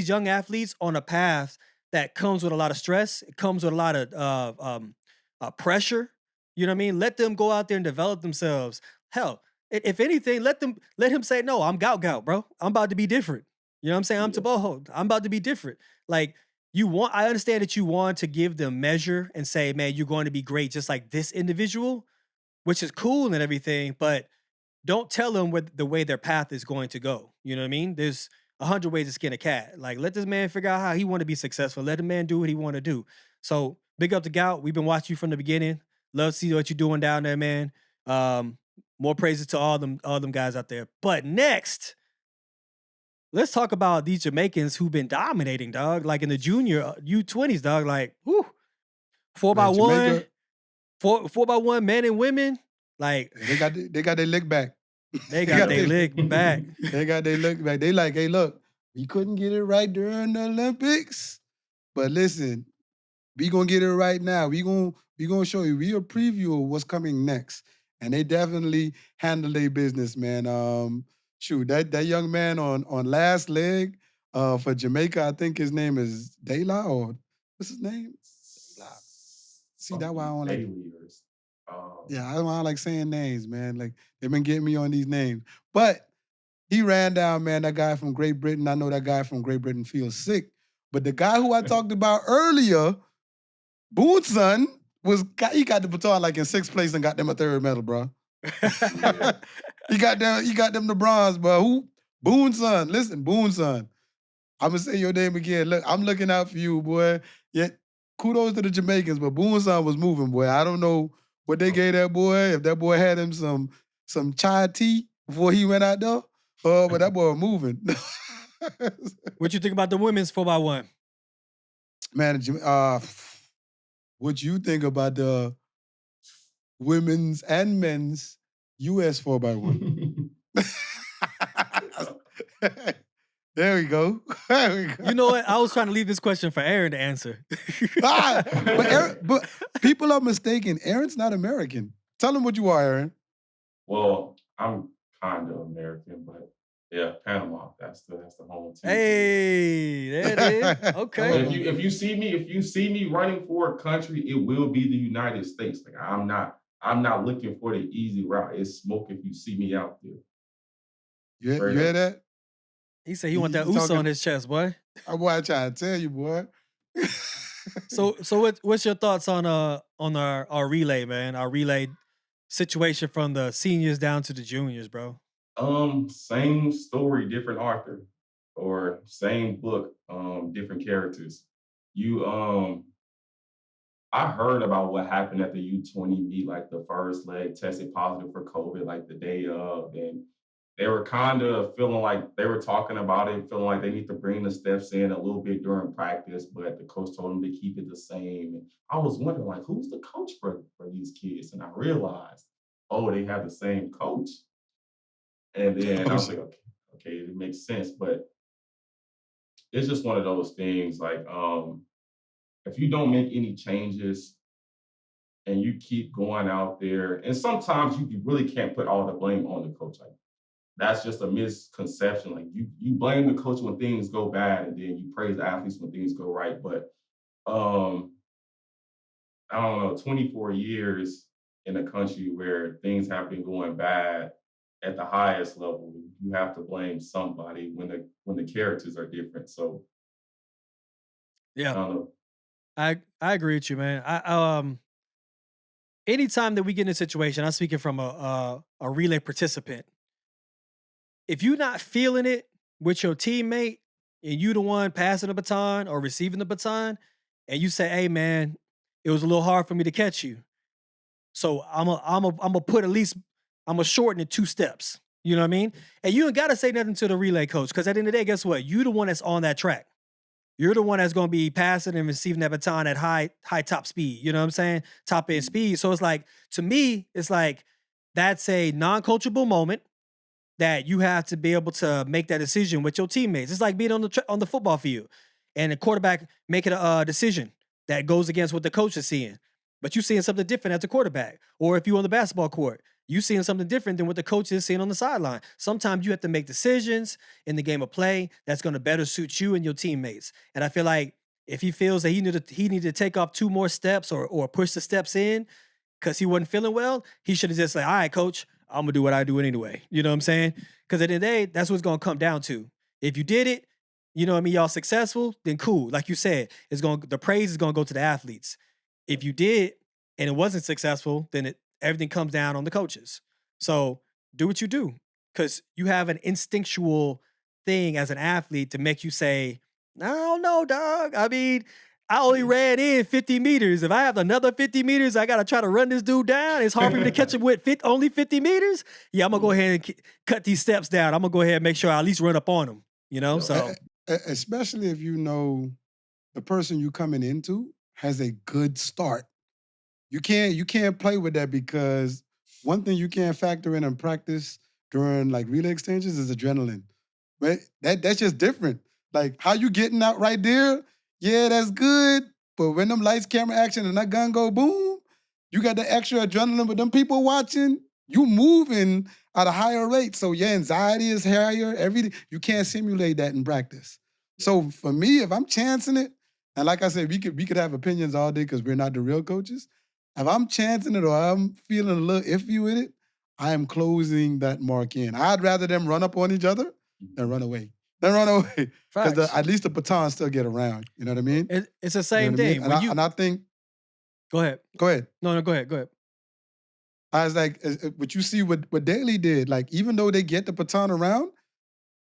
Speaker 6: young athletes on a path that comes with a lot of stress. It comes with a lot of pressure. You know what I mean? Let them go out there and develop themselves. Hell, if anything, let him say, no, I'm Gout, bro. I'm about to be different. You know what I'm saying? I'm Tebogo. I'm about to be different. Like, I understand that you want to give them measure and say, man, you're going to be great just like this individual, which is cool and everything, but don't tell them the way their path is going to go. You know what I mean? There's 100 ways to skin a cat. Like, let this man figure out how he want to be successful. Let the man do what he want to do. So big up to Gout. We've been watching you from the beginning. Love to see what you're doing down there, man. More praises to all them guys out there. But next, let's talk about these Jamaicans who've been dominating, dog. Like in the junior U20s, dog. Like, whoo, 4x1, 4x1 men and women. Like,
Speaker 8: they got their lick back.
Speaker 6: They got their lick back.
Speaker 8: They got their lick back. They like, hey, look, we couldn't get it right during the Olympics, but listen, we gonna get it right now. We gonna show you. We a preview of what's coming next, and they definitely handle their business, man. Shoot, that young man on last leg for Jamaica, I think his name is Dela, or what's his name? See, that's why I don't like. Yeah, I don't like saying names, man. Like, they've been getting me on these names. But he ran down, man, that guy from Great Britain. I know that guy from Great Britain feels sick. But the guy who I talked about earlier, Boone's son, he got the baton like in 6th place and got them a 3rd medal, bro. He got them the bronze, bro. Who? Boone's son. Listen, Boone's son. I'm going to say your name again. Look, I'm looking out for you, boy. Yeah, kudos to the Jamaicans, but Boone's son was moving, boy. I don't know what they gave that boy, if that boy had him some chai tea before he went out there. But that boy was moving.
Speaker 6: What you think about the women's 4x1?
Speaker 8: Man, what you think about the women's and men's U.S. 4x1? There we go.
Speaker 6: You know what? I was trying to leave this question for Erin to answer.
Speaker 8: But people are mistaken. Erin's not American. Tell them what you are, Erin.
Speaker 7: Well, I'm kind of American, but yeah, Panama. That's the home team.
Speaker 6: Hey, there it is. Okay.
Speaker 7: If you see me running for a country, it will be the United States. Like, I'm not looking for the easy route. It's smoke if you see me out there.
Speaker 8: You hear that?
Speaker 6: He said he want that USA on his chest, boy.
Speaker 8: Boy, I try to tell you, boy.
Speaker 6: So what's your thoughts on our relay, man? Our relay situation from the seniors down to the juniors, bro.
Speaker 7: Same story, different author, or same book, different characters. I heard about what happened at the U20 meet, like the first leg tested positive for COVID, like the day of, and they were kind of feeling like they were talking about it, feeling like they need to bring the steps in a little bit during practice, but the coach told them to keep it the same. And I was wondering, like, who's the coach for these kids? And I realized, oh, they have the same coach. And then I was like, okay, it makes sense. But it's just one of those things, like, if you don't make any changes and you keep going out there, and sometimes you really can't put all the blame on the coach. Like, that's just a misconception. Like, you blame the coach when things go bad, and then you praise the athletes when things go right. But I don't know, 24 years in a country where things have been going bad at the highest level, you have to blame somebody when the characters are different. So
Speaker 6: yeah,
Speaker 7: I don't know.
Speaker 6: I agree with you, man. anytime that we get in a situation, I'm speaking from a relay participant. If you're not feeling it with your teammate and you the one passing the baton or receiving the baton, and you say, "Hey, man, it was a little hard for me to catch you, so I'm gonna put at least I'm gonna shorten it 2 steps." You know what I mean? And you ain't gotta say nothing to the relay coach because at the end of the day, guess what? You the one that's on that track. You're the one that's going to be passing and receiving that baton at high top speed. You know what I'm saying? Top end speed. So it's like, to me, it's like that's a non-coachable moment that you have to be able to make that decision with your teammates. It's like being on the football field and the quarterback making a decision that goes against what the coach is seeing, but you seeing something different as a quarterback. Or if you're on the basketball court, you seeing something different than what the coach is seeing on the sideline. Sometimes you have to make decisions in the game of play that's going to better suit you and your teammates. And I feel like if he feels that he needed to take off 2 more steps or push the steps in because he wasn't feeling well, he should have just said, "All right, coach, I'm gonna do what I do anyway." You know what I'm saying? Because at the end of the day, that's what it's gonna come down to. If you did it, you know what I mean, y'all successful, then cool. Like you said, the praise is gonna go to the athletes. If you did and it wasn't successful, then everything comes down on the coaches. So do what you do because you have an instinctual thing as an athlete to make you say, "I don't know, dog. I mean, I only ran in 50 meters. If I have another 50 meters, I got to try to run this dude down. It's hard for me to catch him with only 50 meters. Yeah, I'm going to go ahead and cut these steps down. I'm going to go ahead and make sure I at least run up on him, you know? So,
Speaker 8: Especially if you know the person you coming into has a good start. You can't play with that because one thing you can't factor in practice during like relay exchanges is adrenaline. Right? That's just different. Like how you getting out right there, yeah, that's good. But when them lights, camera, action, and that gun go boom, you got the extra adrenaline with them people watching, you moving at a higher rate. So your anxiety is higher. Everything you can't simulate that in practice. So for me, if I'm chancing it, and like I said, we could have opinions all day because we're not the real coaches. If I'm chancing it or I'm feeling a little iffy with it, I am closing that mark in. I'd rather them run up on each other than run away. Because at least the baton still get around. You know what I mean?
Speaker 6: It's the same thing.
Speaker 8: I mean? And I think.
Speaker 6: Go ahead.
Speaker 8: Go ahead.
Speaker 6: No, go ahead.
Speaker 8: I was like, what you see what Daly did, like even though they get the baton around,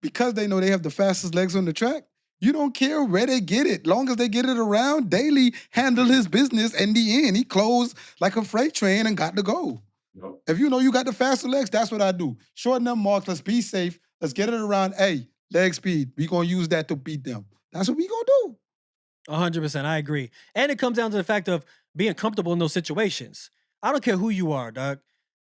Speaker 8: because they know they have the fastest legs on the track, you don't care where they get it. Long as they get it around, Daly handled his business in the end. He closed like a freight train and got to go. Yep. If you know you got the faster legs, that's what I do. Shorten them marks. Let's be safe. Let's get it around. Hey, leg speed. We're going to use that to beat them. That's what we going to do.
Speaker 6: 100%. I agree. And it comes down to the fact of being comfortable in those situations. I don't care who you are, dog.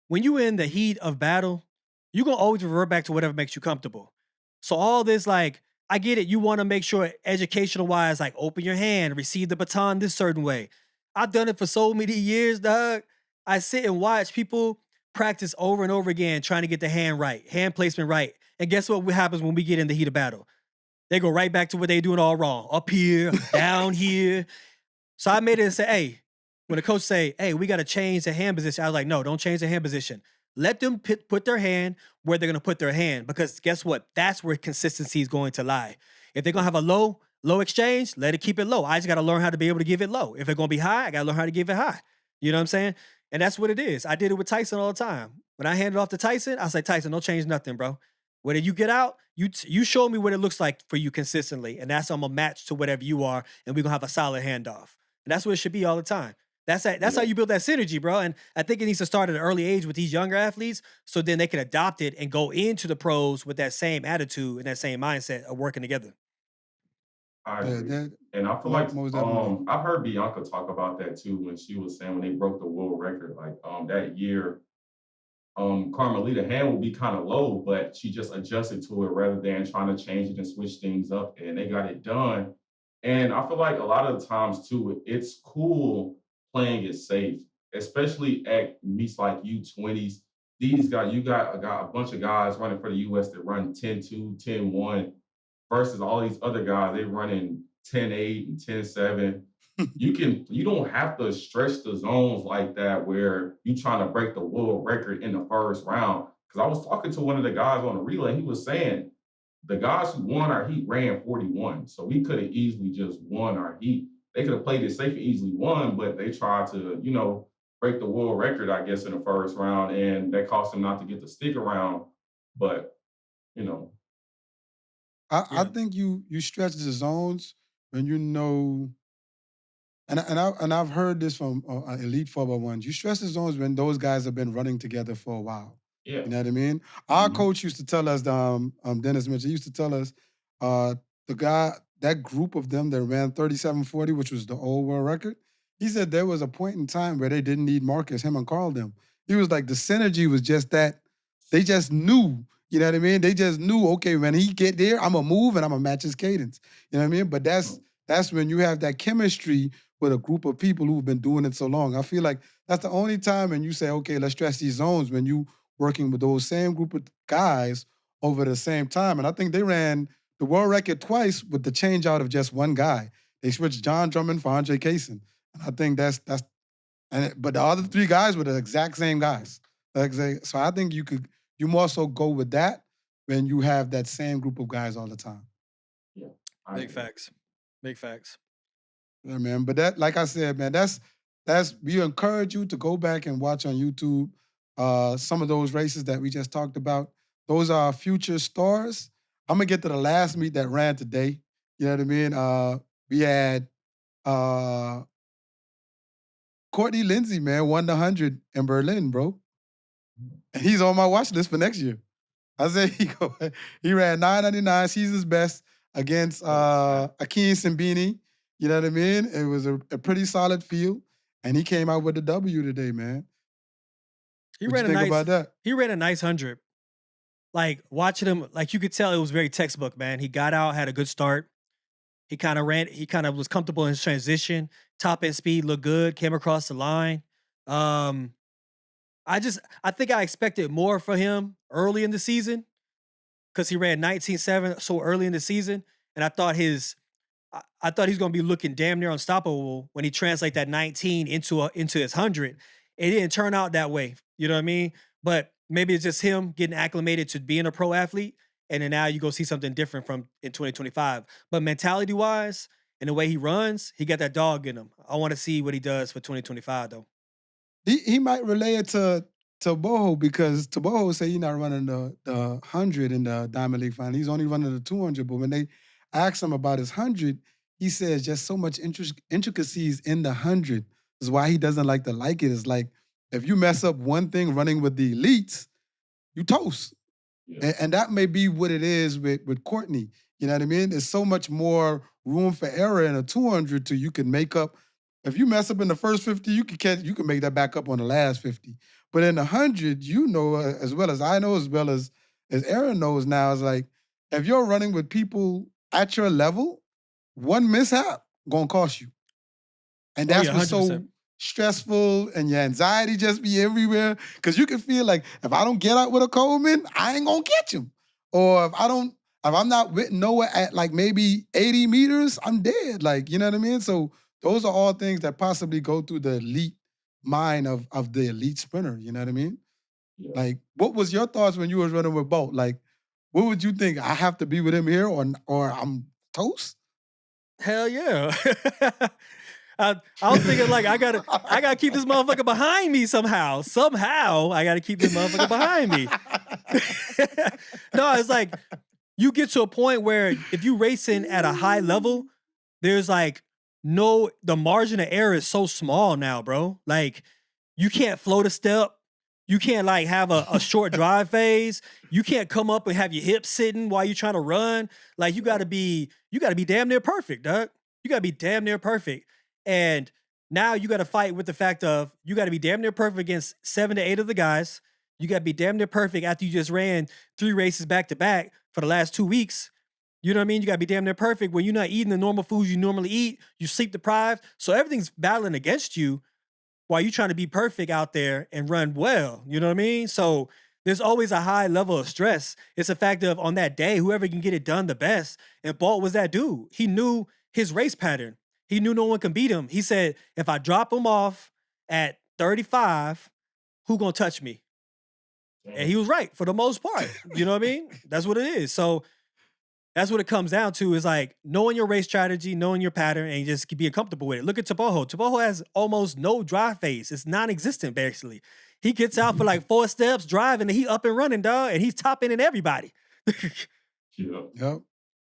Speaker 6: When you're in the heat of battle, you're going to always revert back to whatever makes you comfortable. So all this, like, I get it. You want to make sure educational-wise, like, open your hand, receive the baton this certain way. I've done it for so many years, dog. I sit and watch people practice over and over again trying to get the hand right, hand placement right. And guess what happens when we get in the heat of battle? They go right back to what they doing all wrong. Up here, down here. So I made it and say, hey, when the coach say, hey, we got to change the hand position, I was like, no, don't change the hand position. Let them put their hand where they're going to put their hand, because guess what? That's where consistency is going to lie. If they're going to have a low exchange, let it keep it low. I just got to learn how to be able to give it low. If it's going to be high, I got to learn how to give it high. You know what I'm saying? And that's what it is. I did it with Tyson all the time. When I handed off to Tyson, I was like, Tyson, don't change nothing, bro. Whether you get out, you show me what it looks like for you consistently, and that's I'm going to match to whatever you are, and we're going to have a solid handoff. And that's what it should be all the time. That's how you build that synergy, bro. And I think it needs to start at an early age with these younger athletes, so then they can adopt it and go into the pros with that same attitude and that same mindset of working together.
Speaker 7: I agree. And I feel like I've heard Bianca talk about that too when she was saying when they broke the world record, like that year, Carmelita hand will be kind of low, but she just adjusted to it rather than trying to change it and switch things up, and they got it done. And I feel like a lot of the times too, it's cool playing it safe, especially at meets like U20s. These guys, you got a bunch of guys running for the U.S. that run 10-2, 10-1, versus all these other guys, they running 10-8 and 10-7. You don't have to stretch the zones like that where you trying to break the world record in the first round. Because I was talking to one of the guys on the relay, he was saying the guys who won our heat ran 41. So we could have easily just won our heat. They could have played it safe and easily won, but they tried to, break the world record, I guess, in the first round, and that cost him not to get to stick around. But, you know.
Speaker 8: I think you stretch the zones when you know, and I've heard this from elite 4x1s. You stretch the zones when those guys have been running together for a while.
Speaker 7: Yeah.
Speaker 8: You know what I mean? Our coach used to tell us, Dennis Mitchell, he used to tell us, that group of them that ran 37:40, which was the old world record, he said there was a point in time where they didn't need Marcus, him and Carl them. He was like, the synergy was just that they just knew, you know what I mean? They just knew, okay, when he get there, I'm going to move and I'm going to match his cadence. You know what I mean? But that's when you have that chemistry with a group of people who've been doing it so long. I feel like that's the only time when you say, okay, let's stretch these zones, when you working with those same group of guys over the same time. And I think they ran the world record twice with the change out of just one guy. They switched John Drummond for Andre Kaysen. And I think but the other three guys were the exact same guys. So I think you more so go with that when you have that same group of guys all the time.
Speaker 7: Yeah.
Speaker 6: Big facts. Big facts.
Speaker 8: Yeah, man. But that, like I said, man, we encourage you to go back and watch on YouTube some of those races that we just talked about. Those are our future stars. I'm gonna get to the last meet that ran today. You know what I mean? We had Courtney Lindsey, man, won the 100 in Berlin, bro. And he's on my watch list for next year. I said he ran 999, season's best against Akin Simbini. You know what I mean? It was a pretty solid field, and he came out with the W today, man.
Speaker 6: He ran a nice 100. Like, watching him, like, you could tell it was very textbook, man. He got out, had a good start. He kind of was comfortable in his transition. Top end speed looked good, came across the line. I think I expected more for him early in the season because he ran 19.7 so early in the season. And I thought he's going to be looking damn near unstoppable when he translate that 19 into his 100. It didn't turn out that way. You know what I mean? But maybe it's just him getting acclimated to being a pro athlete. And then now you go see something different from in 2025. But mentality-wise and the way he runs, he got that dog in him. I want to see what he does for 2025, though.
Speaker 8: He might relay it to Boho because Tebogo say he's not running the 100 in the Diamond League final. He's only running the 200. But when they asked him about his 100, he says just so much intricacies in the 100 is why he doesn't like to like it. It's like if you mess up one thing running with the elites, you toast. Yeah. And that may be what it is with Courtney. You know what I mean? There's so much more room for error in a 200 to you can make up. If you mess up in the first 50, you can make that back up on the last 50. But in the 100, you know as well as I know, as well as Erin knows now, is like if you're running with people at your level, one mishap gonna cost you. And that's what's so stressful, and your anxiety just be everywhere. Because you can feel like if I don't get out with a Coleman, I ain't gonna catch him. Or if I'm not with Noah at like maybe 80 meters, I'm dead. Like, you know what I mean? So those are all things that possibly go through the elite mind of the elite sprinter. You know what I mean? Yeah. Like, what was your thoughts when you was running with Bolt? Like, what would you think? I have to be with him here, or I'm toast?
Speaker 6: Hell yeah. I was thinking like I gotta keep this motherfucker behind me somehow. Somehow I gotta keep this motherfucker behind me. No, it's like you get to a point where if you racing at a high level, there's like the margin of error is so small now, bro. Like you can't float a step. You can't like have a short drive phase. You can't come up and have your hips sitting while you're trying to run. Like you gotta be damn near perfect, dog. You gotta be damn near perfect. And now you got to fight with the fact of you got to be damn near perfect against 7 to 8 of the guys. You got to be damn near perfect after you just ran 3 races back to back for the last 2 weeks. You know what I mean? You got to be damn near perfect when you're not eating the normal foods you normally eat. You sleep deprived. So everything's battling against you while you're trying to be perfect out there and run well. You know what I mean? So there's always a high level of stress. It's a fact of on that day, whoever can get it done the best. And Bolt was that dude. He knew his race pattern. He knew no one can beat him. He said, if I drop him off at 35, who gonna touch me? And he was right for the most part. You know what I mean? That's what it is. So That's what it comes down to, is like knowing your race strategy, knowing your pattern, and just being comfortable with it. Look at Tebogo. Tebogo has almost no drive phase. It's non-existent, basically. He gets out for like 4 steps, driving, and he up and running, dog, and he's topping in everybody.
Speaker 8: Yep.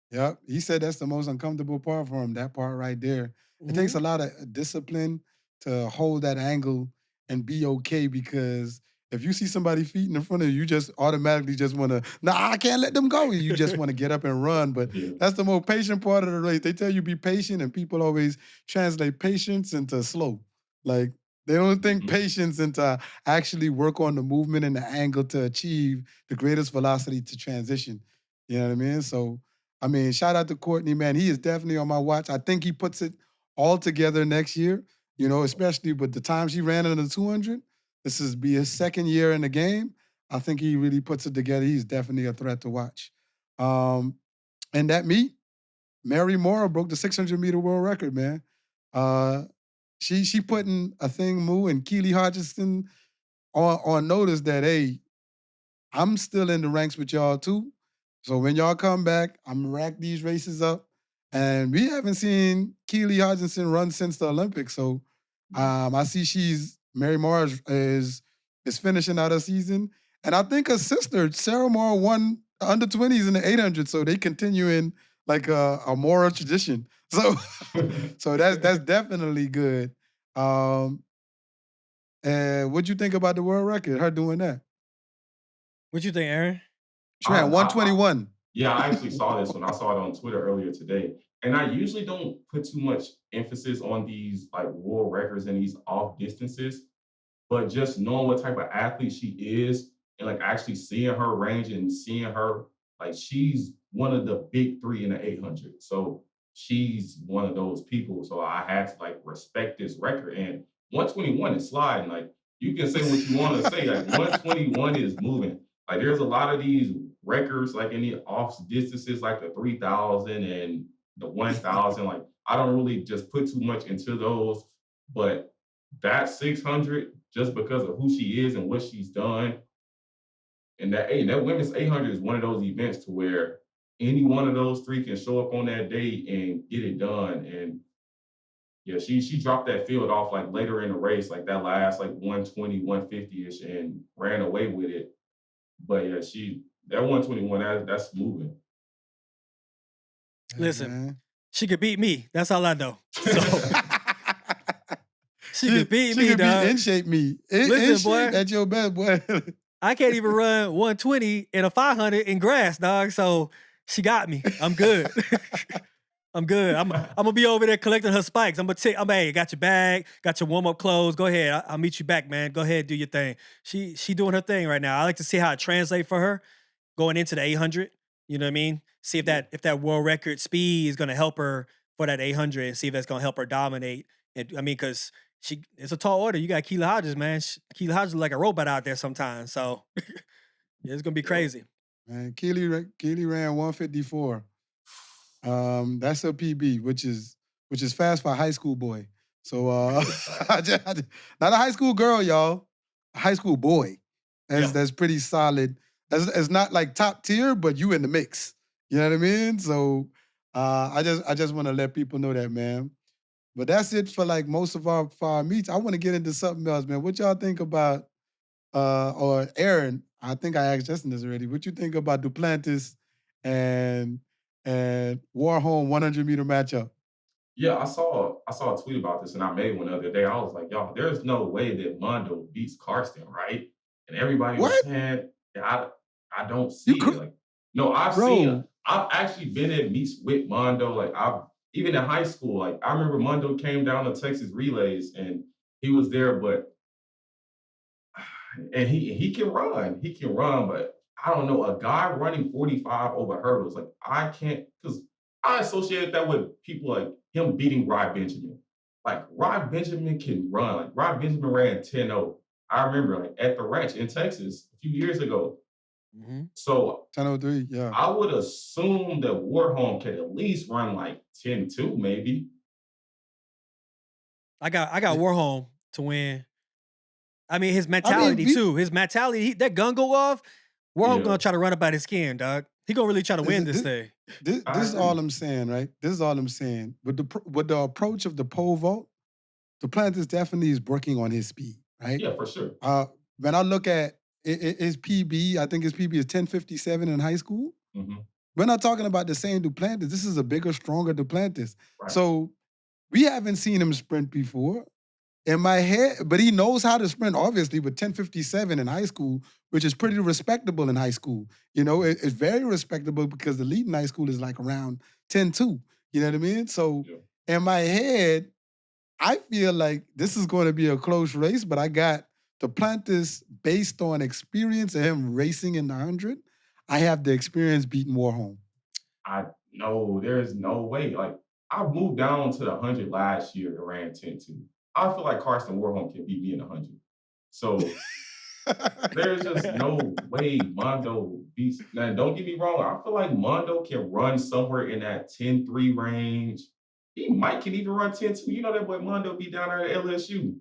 Speaker 8: Yep. He said that's the most uncomfortable part for him, that part right there. It takes a lot of discipline to hold that angle and be okay, because if you see somebody feet in front of you, you just automatically just want to, nah, I can't let them go. You just want to get up and run. But that's the most patient part of the race. They tell you be patient, and people always translate patience into slow. Like, they don't think patience into actually work on the movement and the angle to achieve the greatest velocity to transition. You know what I mean? So, I mean, shout out to Courtney, man. He is definitely on my watch. I think he puts it all together next year, you know, especially with the times he ran in the 200. This is be his second year in the game. I think he really puts it together. He's definitely a threat to watch. And that meet, Mary Moore broke the 600-meter world record, man. She putting a thing, Moo, and Keely Hodgson on notice that, hey, I'm still in the ranks with y'all too. So when y'all come back, I'm gonna rack these races up. And we haven't seen Keely Hodgson run since the Olympics. So I see Mary Moore is finishing out her season. And I think her sister, Sarah Moore, won under 20s in the 800. So they continue in like a Moore tradition. So so that's definitely good. And what'd you think about the world record, her doing that?
Speaker 6: What you think, Erin?
Speaker 8: She ran 121.
Speaker 7: Yeah, I actually saw this when I saw it on Twitter earlier today. And I usually don't put too much emphasis on these like world records and these off distances, but just knowing what type of athlete she is and like actually seeing her range and seeing her, like, she's one of the big 3 in the 800. So she's one of those people. So I had to like respect this record. And 121 is sliding. Like, you can say what you want to say. Like, 121 is moving. Like, there's a lot of these records, like in the off distances, like the 3,000 and the 1,000. Like, I don't really just put too much into those, but that 600, just because of who she is and what she's done, and that women's 800 is one of those events to where any one of those 3 can show up on that day and get it done. And yeah, she dropped that field off like later in the race, like that last like 120, 150-ish, and ran away with it. But yeah, that 121, that's moving.
Speaker 6: Listen, she could beat me. That's all I know. So she could beat me, dog.
Speaker 8: In shape me.
Speaker 6: Listen, boy,
Speaker 8: that's your best, boy.
Speaker 6: I can't even run 120 in a 500 in grass, dog. So she got me. I'm good. I'm good. I'm gonna be over there collecting her spikes. Hey, got your bag, got your warm-up clothes. Go ahead. I'll meet you back, man. Go ahead, do your thing. She doing her thing right now. I like to see how it translates for her going into the 800. You know what I mean? See if that world record speed is gonna help her for that 800, and see if that's gonna help her dominate. And I mean, because it's a tall order. You got Keely Hodges, man. Keely Hodges is like a robot out there sometimes. So yeah, it's gonna be crazy.
Speaker 8: Man, Keely ran 154. That's a PB, which is fast for a high school boy. So not a high school girl, y'all. A high school boy. That's pretty solid. It's not like top tier, but you in the mix. You know what I mean? So I just want to let people know that, man. But that's it for like most of our meets. I want to get into something else, man. What y'all think about, or Erin, I think I asked Justin this already. What you think about Duplantis and Warholm 100-meter matchup?
Speaker 7: Yeah, I saw a tweet about this, and I made one the other day. I was like, y'all, there's no way that Mondo beats Karsten, right? And everybody was saying, I don't see it. Like, no, I've actually been at meets with Mondo. Like, even in high school, like, I remember Mondo came down to Texas Relays, and he was there, and he can run. He can run, but I don't know, a guy running 45 over hurdles, like, I can't, because I associate that with people like him beating Rod Benjamin. Like, Rod Benjamin can run. Like, Rod Benjamin ran 10-0. I remember, like, at the ranch in Texas a few years ago.
Speaker 6: Mm-hmm.
Speaker 7: So
Speaker 8: 10:03, yeah.
Speaker 7: I would assume that Warholm can at least run like 10-2, maybe.
Speaker 6: I got Warholm to win. I mean, his mentality too. His mentality, that gun go off. Warholm gonna try to run up out his skin, dog. He gonna really try to win this thing.
Speaker 8: This is all I'm saying, right? This is all I'm saying. With the approach of the pole vault, Duplantis definitely is working on his speed, right?
Speaker 7: Yeah, for sure.
Speaker 8: When I look at his PB, I think his PB is 10.57 in high school.
Speaker 7: Mm-hmm.
Speaker 8: We're not talking about the same Duplantis. This is a bigger, stronger Duplantis.
Speaker 7: Right.
Speaker 8: So we haven't seen him sprint before. In my head, but he knows how to sprint, obviously, with 10.57 in high school, which is pretty respectable in high school. You know, it's very respectable because the lead in high school is like around 10.2. You know what I mean? So in my head, I feel like this is going to be a close race, but I got Duplantis based on experience of him racing in the 100. I have the experience beating Warholm.
Speaker 7: No, there's no way. Like, I moved down to the 100 last year and ran 10.2. I feel like Carson Warholm can beat me in 100. So there's just no way Mondo beats. Now, don't get me wrong. I feel like Mondo can run somewhere in that 10.3 range. He can even run 10.2. You know that boy Mondo be down there at LSU.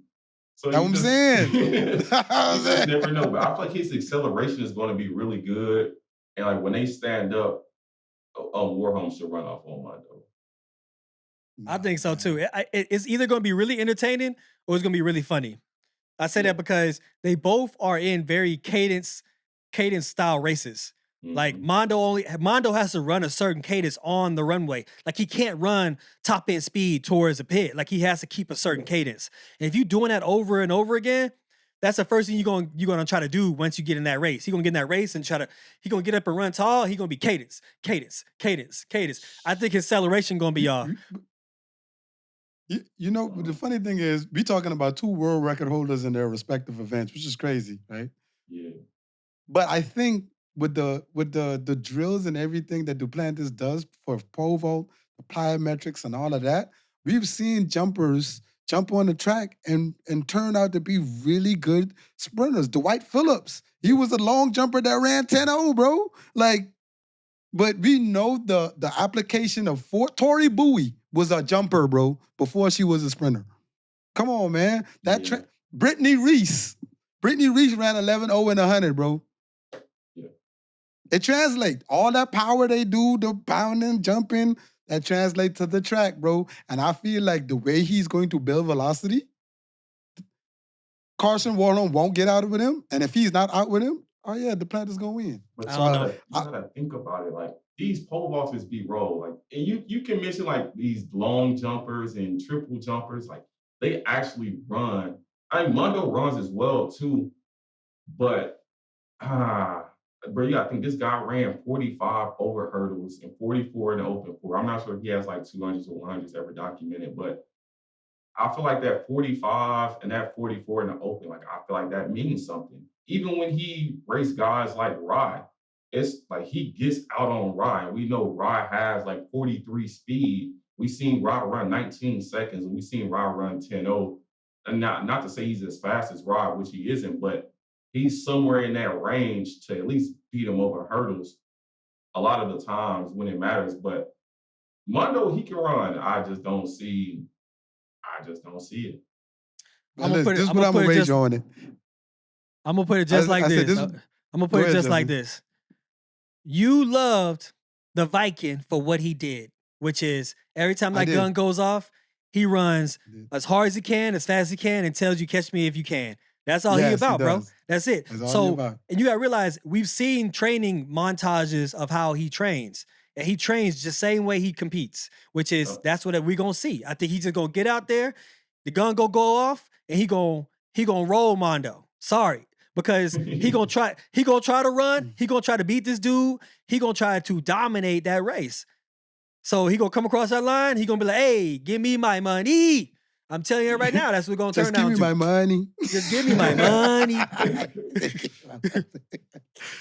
Speaker 7: So
Speaker 8: that's what I'm saying.
Speaker 7: You just never know. But I feel like his acceleration is going to be really good. And like when they stand up, Warholm should run off on Mondo.
Speaker 6: I think so too. It's either going to be really entertaining or it's going to be really funny. I say that because they both are in very cadence style races. Mm-hmm. Like Mondo has to run a certain cadence on the runway. Like he can't run top end speed towards the pit. Like he has to keep a certain cadence. And if you're doing that over and over again, that's the first thing you're gonna try to do once you get in that race. He's gonna get in that race and he's gonna get up and run tall. He's gonna be cadence. I think his acceleration gonna be off.
Speaker 8: You know, the funny thing is, we talking about two world record holders in their respective events, which is crazy, right?
Speaker 7: Yeah.
Speaker 8: But I think with the drills and everything that Duplantis does for pole vault, the plyometrics and all of that, we've seen jumpers jump on the track and turn out to be really good sprinters. Dwight Phillips, he was a long jumper that ran 10.0, bro. Like, but we know the application of Tori Bowie was a jumper, bro, before she was a sprinter. Come on, man. Brittany Reese ran 11.0 in 100, bro.
Speaker 7: Yeah.
Speaker 8: It translates. All that power they do, the bounding, jumping, that translates to the track, bro. And I feel like the way he's going to build velocity, Carson Warholm won't get out with him. And if he's not out with him, oh yeah, Duplantis gonna win.
Speaker 7: But you gotta think about it. Like these pole vaulters be rolled. Like, and you can mention like these long jumpers and triple jumpers. Like they actually run. I mean, Mondo runs as well too. But bro, you gotta think this guy ran 45 over hurdles and 44 in the open 4. I'm not sure if he has like 200s or 100s ever documented, but I feel like that 45 and that 44 in the open, like I feel like that means something. Even when he raced guys like Rye, it's like he gets out on Rye. We know Rye has like 43 speed. We seen Rye run 19 seconds, and we seen Rye run 10.0. And not to say he's as fast as Rye, which he isn't, but he's somewhere in that range to at least beat him over hurdles a lot of the times when it matters. But Mondo, he can run. I just don't see it.
Speaker 8: I'm gonna raise you on it.
Speaker 6: I'm gonna put it just like this. I'm gonna put it just like this. You loved the Viking for what he did, which is every time that gun goes off, he runs as hard as he can, as fast as he can, and tells you, catch me if you can. That's all he about, bro. That's it. And you gotta realize we've seen training montages of how he trains. And he trains the same way he competes, which is that's what we're gonna see. I think he's just gonna get out there, the gun go off, and he gonna roll Mondo. Sorry. Because he gonna try to run, he gonna try to beat this dude, he gonna try to dominate that race. So he gonna come across that line, he gonna be like, hey, give me my money. I'm telling you right now, that's what we're gonna turn out to.
Speaker 8: Just give me my money.
Speaker 6: Just give me my money.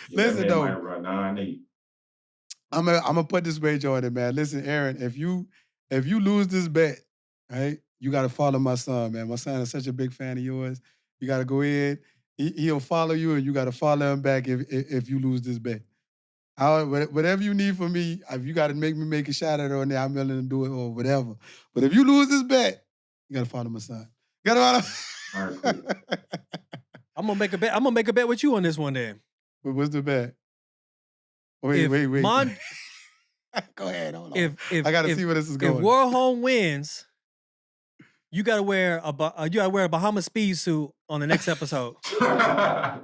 Speaker 8: Listen, though.
Speaker 7: Run 9.8.
Speaker 8: I'm gonna put this wager on it, man. Listen, Erin, if you lose this bet, right, you gotta follow my son, man. My son is such a big fan of yours. You gotta go in. He'll follow you, and you gotta follow him back if you lose this bet. Whatever you need from me, if you gotta make me make a shot at it on there, I'm willing to do it or whatever. But if you lose this bet, you gotta follow my son. You gotta follow.
Speaker 7: All right, cool.
Speaker 6: I'm gonna make a bet. I'm gonna make a bet with you on this one then.
Speaker 8: What's the bet? Wait. Go ahead, hold on.
Speaker 6: If
Speaker 8: I got to see where this is going.
Speaker 6: If Warholm wins, you gotta wear a Bahama speed suit on the next episode. I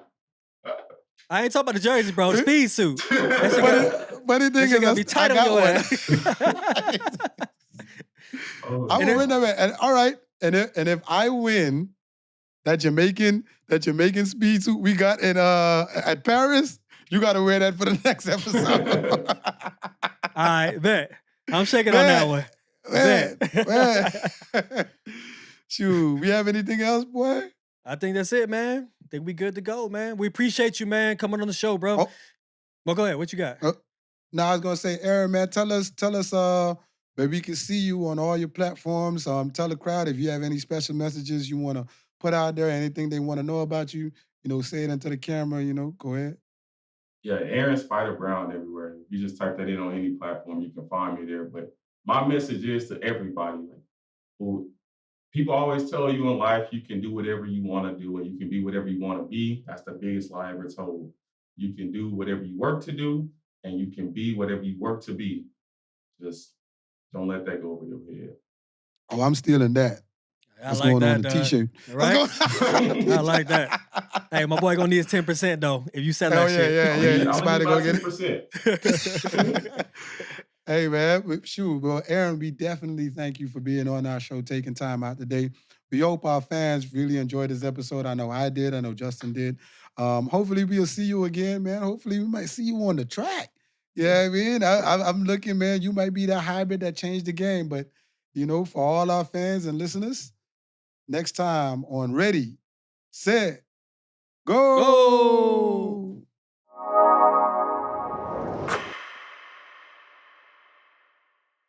Speaker 6: ain't talking about the jersey, bro. Speed suit.
Speaker 8: Funny thing is,
Speaker 6: gotta be tight on your ass.
Speaker 8: I will win that. And all right, and if I win that Jamaican speed suit we got in at Paris, you got to wear that for the next episode.
Speaker 6: All right, bet. I'm shaking on that one.
Speaker 8: Man. Shoot, we have anything else, boy?
Speaker 6: I think that's it, man. I think we good to go, man. We appreciate you, man, coming on the show, bro. Well, go ahead. What you got?
Speaker 8: No, I was gonna say, Erin, man, tell us, where we can see you on all your platforms. Tell the crowd if you have any special messages you want to put out there, anything they want to know about you. Say it into the camera. Go ahead.
Speaker 7: Yeah, Erin Spider Brown everywhere. You just type that in on any platform, you can find me there. But my message is to everybody, people always tell you in life you can do whatever you want to do and you can be whatever you want to be. That's the biggest lie ever told. You can do whatever you work to do and you can be whatever you work to be. Just don't let that go over your head.
Speaker 8: Oh, I'm stealing that.
Speaker 6: That's going on the
Speaker 8: t-shirt.
Speaker 6: Right? I like that. Hey, my boy gonna need his 10% though. If you sell that shit.
Speaker 8: Yeah. Spider go get
Speaker 7: 10%.
Speaker 8: Hey, man. Shoot, well, Erin, we definitely thank you for being on our show, taking time out today. We hope our fans really enjoyed this episode. I know I did. I know Justin did. Hopefully we'll see you again, man. Hopefully we might see you on the track. Yeah, I mean, I'm looking, man. You might be that hybrid that changed the game. But, for all our fans and listeners, next time on Ready, Set, Go!